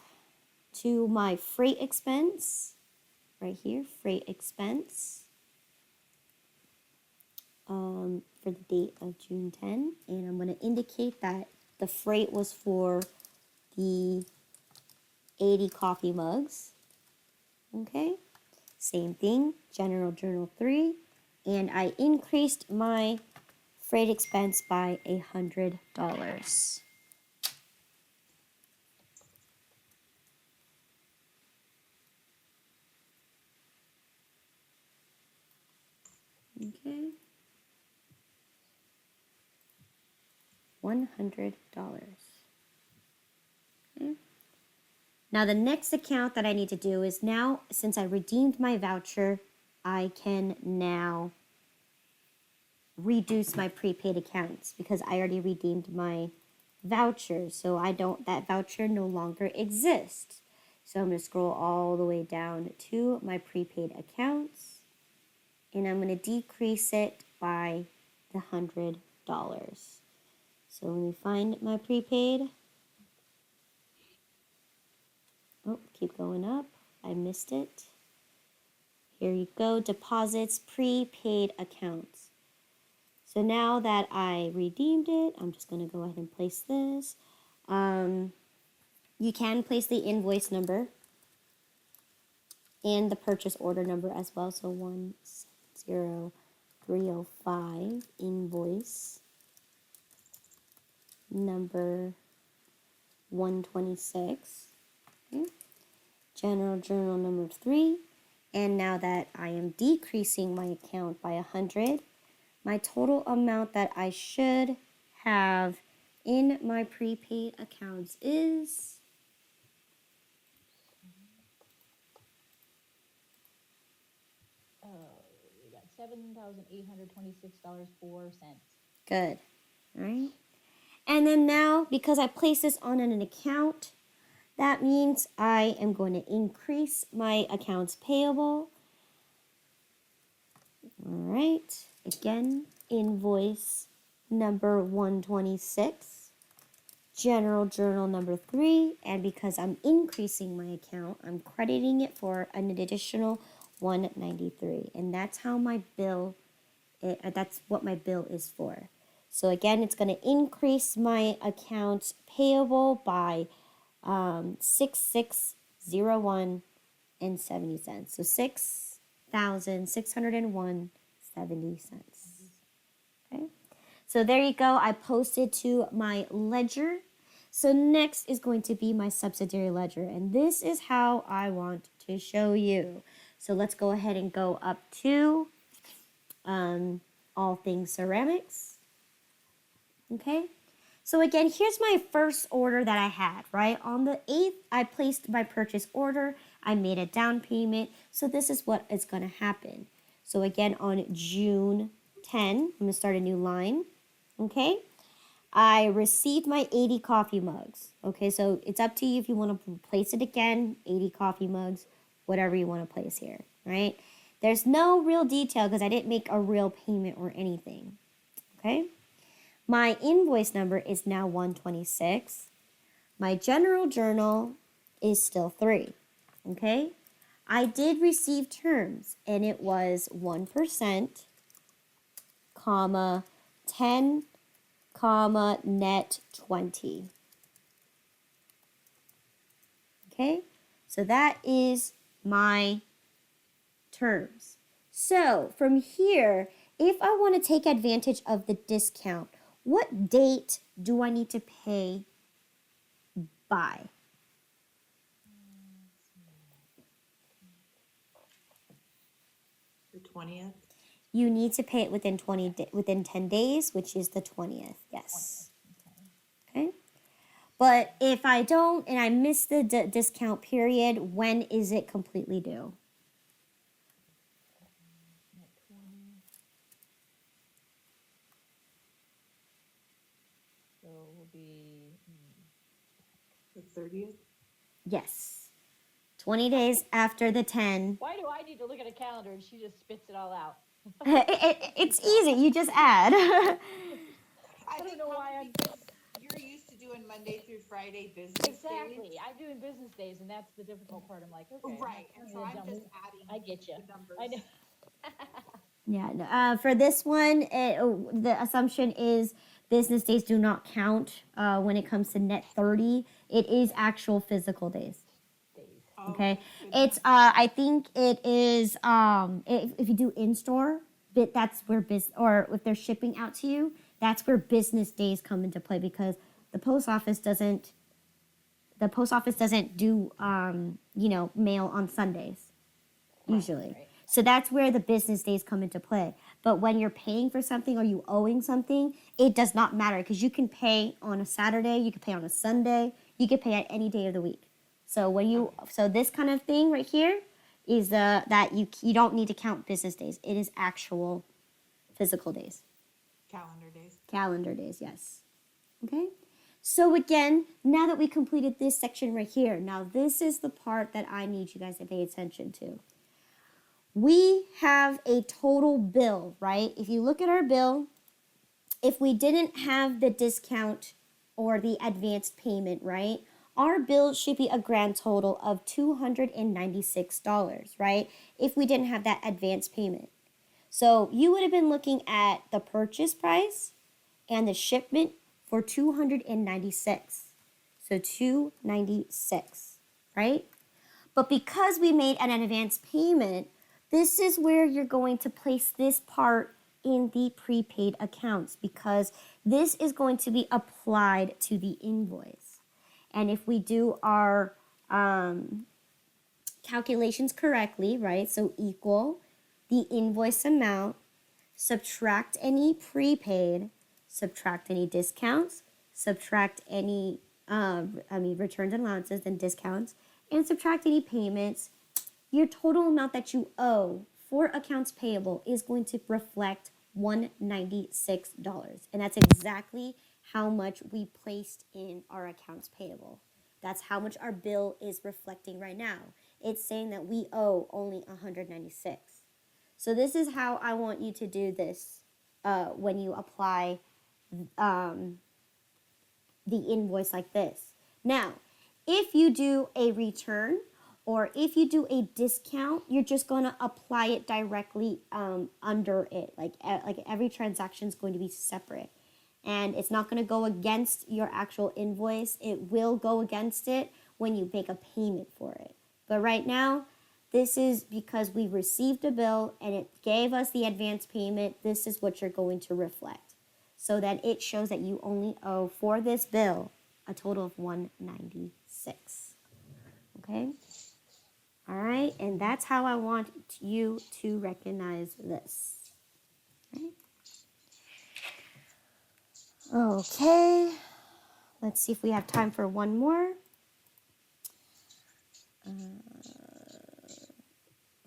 to my freight expense. Right here, freight expense. For the date of June 10. And I'm going to indicate that the freight was for the 80 coffee mugs. Okay, same thing, general journal 3. And I increased my freight expense by $100. Okay, $100. Okay. Now the next account that I need to do is now, since I redeemed my voucher, I can now reduce my prepaid accounts because I already redeemed my voucher. So that voucher no longer exists. So I'm going to scroll all the way down to my prepaid accounts and I'm going to decrease it by the $100. So let me find my prepaid. Oh, keep going up. I missed it. Here you go, deposits, prepaid accounts. So now that I redeemed it, I'm just going to go ahead and place this. You can place the invoice number and the purchase order number as well. So 170305 invoice number 126. Okay. General journal number 3. And now that I am decreasing my account by 100, my total amount that I should have in my prepaid accounts is We got $7,826.04. good. All right. And then now, because I placed this on an account, that means I am going to increase my accounts payable. All right. Again, invoice number 126. General journal number 3, and because I'm increasing my account, I'm crediting it for an additional 193, and that's how my bill that's what my bill is for. So again, it's going to increase my accounts payable by 6601 and 70 cents. So 6,601.70. Okay? So there you go. I posted to my ledger. So next is going to be my subsidiary ledger. And this is how I want to show you. So let's go ahead and go up to all things ceramics. Okay. So again, here's my first order that I had, right? On the 8th, I placed my purchase order. I made a down payment. So this is what is going to happen. So again, on June 10, I'm going to start a new line. Okay. I received my 80 coffee mugs. Okay, so it's up to you if you want to place it again, 80 coffee mugs, whatever you want to place here, right? There's no real detail because I didn't make a real payment or anything. Okay. My invoice number is now 126. My general journal is still 3. Okay. I did receive terms and it was 1%, comma, 10, comma, net 20. Okay, so that is my terms. So from here, if I want to take advantage of the discount, what date do I need to pay by? The 20th. You need to pay it within 10 days, which is the 20th. Yes. Okay. But if I don't and I miss the discount period, when is it completely due? At 20. So will be The 30th? Yes. 20 days after the 10. why do I need to look at a calendar and she just spits it all out? It's easy. You just add. I don't think know why probably I'm- because you're used to doing Monday through Friday business Exactly. days. I'm doing business days, and that's the difficult part. I'm like, okay, I'm not Right, and so counting I'm the just dummy. adding I get you. the numbers. I know. Yeah. For this one, the assumption is business days do not count when it comes to net 30. It is actual physical days. Days. Okay. good It's enough. I think it is if you do in store, but that's where or if they're shipping out to you, that's where business days come into play because the post office doesn't do mail on Sundays usually. Right. So that's where the business days come into play. But when you're paying for something or you owing something, it does not matter because you can pay on a Saturday, you can pay on a Sunday, you can pay at any day of the week. So this kind of thing right here is that you don't need to count business days. It is actual physical days. Calendar days. Calendar days, yes. Okay? So again, now that we completed this section right here, now this is the part that I need you guys to pay attention to. We have a total bill, right? If you look at our bill, if we didn't have the discount or the advanced payment, right? Our bill should be a grand total of $296, right? If we didn't have that advanced payment. So you would have been looking at the purchase price and the shipment for 296. So 296, right? But because we made an advance payment, this is where you're going to place this part in the prepaid accounts because this is going to be applied to the invoice. And if we do our calculations correctly, right? So equal the invoice amount, subtract any prepaid, subtract any discounts, subtract any returns and allowances and discounts, and subtract any payments. Your total amount that you owe for accounts payable is going to reflect $196. And that's exactly how much we placed in our accounts payable. That's how much our bill is reflecting right now. It's saying that we owe only $196. So this is how I want you to do this when you apply the invoice like this. Now, if you do a return or if you do a discount, you're just going to apply it directly under it. Like every transaction is going to be separate. And it's not going to go against your actual invoice. It will go against it when you make a payment for it. But right now, this is because we received a bill and it gave us the advance payment. This is what you're going to reflect so that it shows that you only owe for this bill a total of $196. Okay? All right, and that's how I want you to recognize this. Right? Okay, let's see if we have time for one more.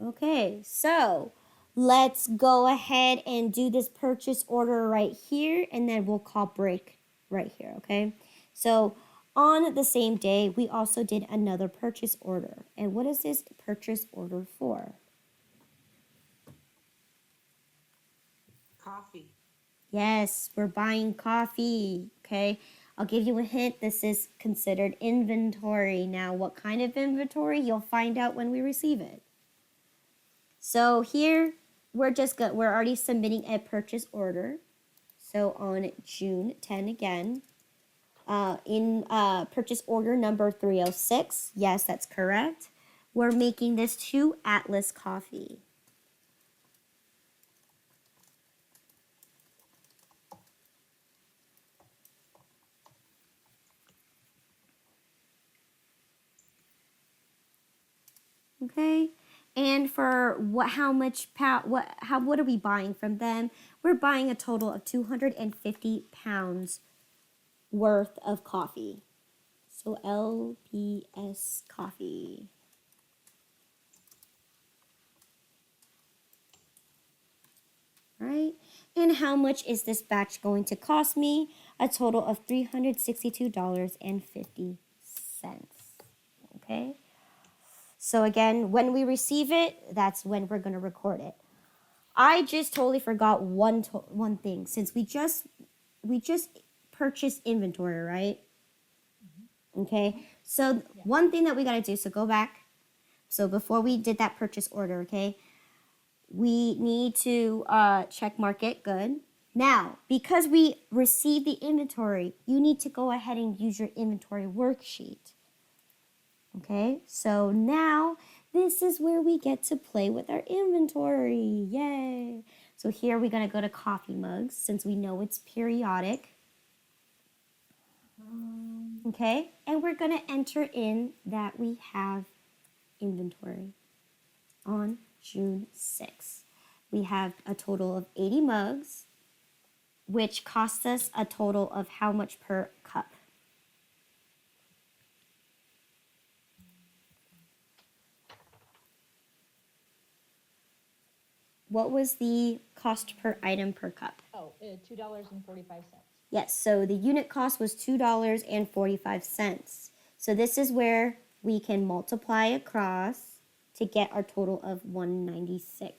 Okay, so let's go ahead and do this purchase order right here, and then we'll call break right here, okay? So on the same day, we also did another purchase order. And what is this purchase order for? Coffee. Yes, we're buying coffee, okay? I'll give you a hint. This is considered inventory. Now, what kind of inventory? You'll find out when we receive it. So here, we're already submitting a purchase order. So on June 10 again, in purchase order number 306, yes, that's correct. We're making this to Atlas Coffee. Okay, and for what are we buying from them? We're buying a total of 250 pounds worth of coffee. So LPS coffee. All right. And how much is this batch going to cost me? A total of $362.50. Okay. So again, when we receive it, that's when we're going to record it. I just totally forgot one thing since we just purchased inventory, right? Okay. So Yeah. one thing that we got to do, so go back. So before we did that purchase order, okay? We need to check mark it good. Now, because we received the inventory, you need to go ahead and use your inventory worksheet. Okay, so now this is where we get to play with our inventory. Yay! So here we're going to go to coffee mugs since we know it's periodic. Okay, and we're going to enter in that we have inventory on June 6th. We have a total of 80 mugs, which costs us a total of how much per cup? What was the cost per item per cup? Oh, $2.45. Yes, so the unit cost was $2.45. So this is where we can multiply across to get our total of $196.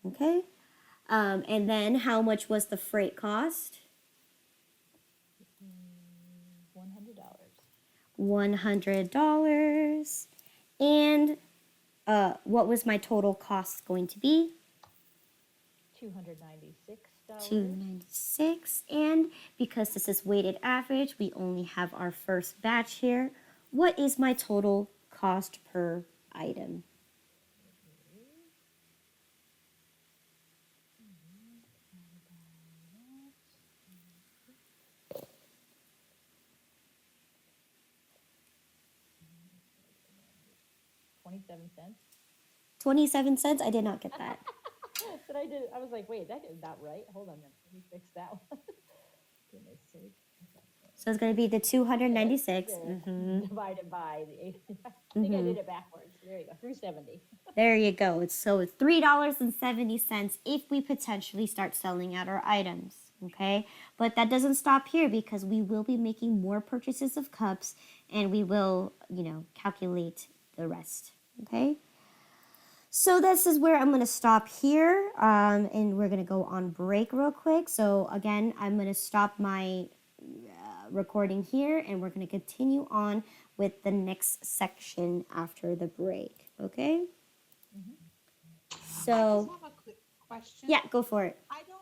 Okay? And then how much was the freight cost? $100. $100. And what was my total cost going to be? $296. $296. And because this is weighted average, we only have our first batch here. What is my total cost per item? $0.27. 27 cents? I did not get that. But I was like, wait, that is not right. Hold on a minute. Let me fix that one. Goodness sake. So it's going to be the 296. Divided by the 80. I think I did it backwards. There you go. 370. There you go. So it's $3.70 if we potentially start selling out our items. Okay, but that doesn't stop here because we will be making more purchases of cups and we will, calculate the rest. Okay, so this is where I'm going to stop here and we're going to go on break real quick. So again, I'm going to stop my recording here and we're going to continue on with the next section after the break. Okay. I So just have a quick question. yeah, go for it. I don't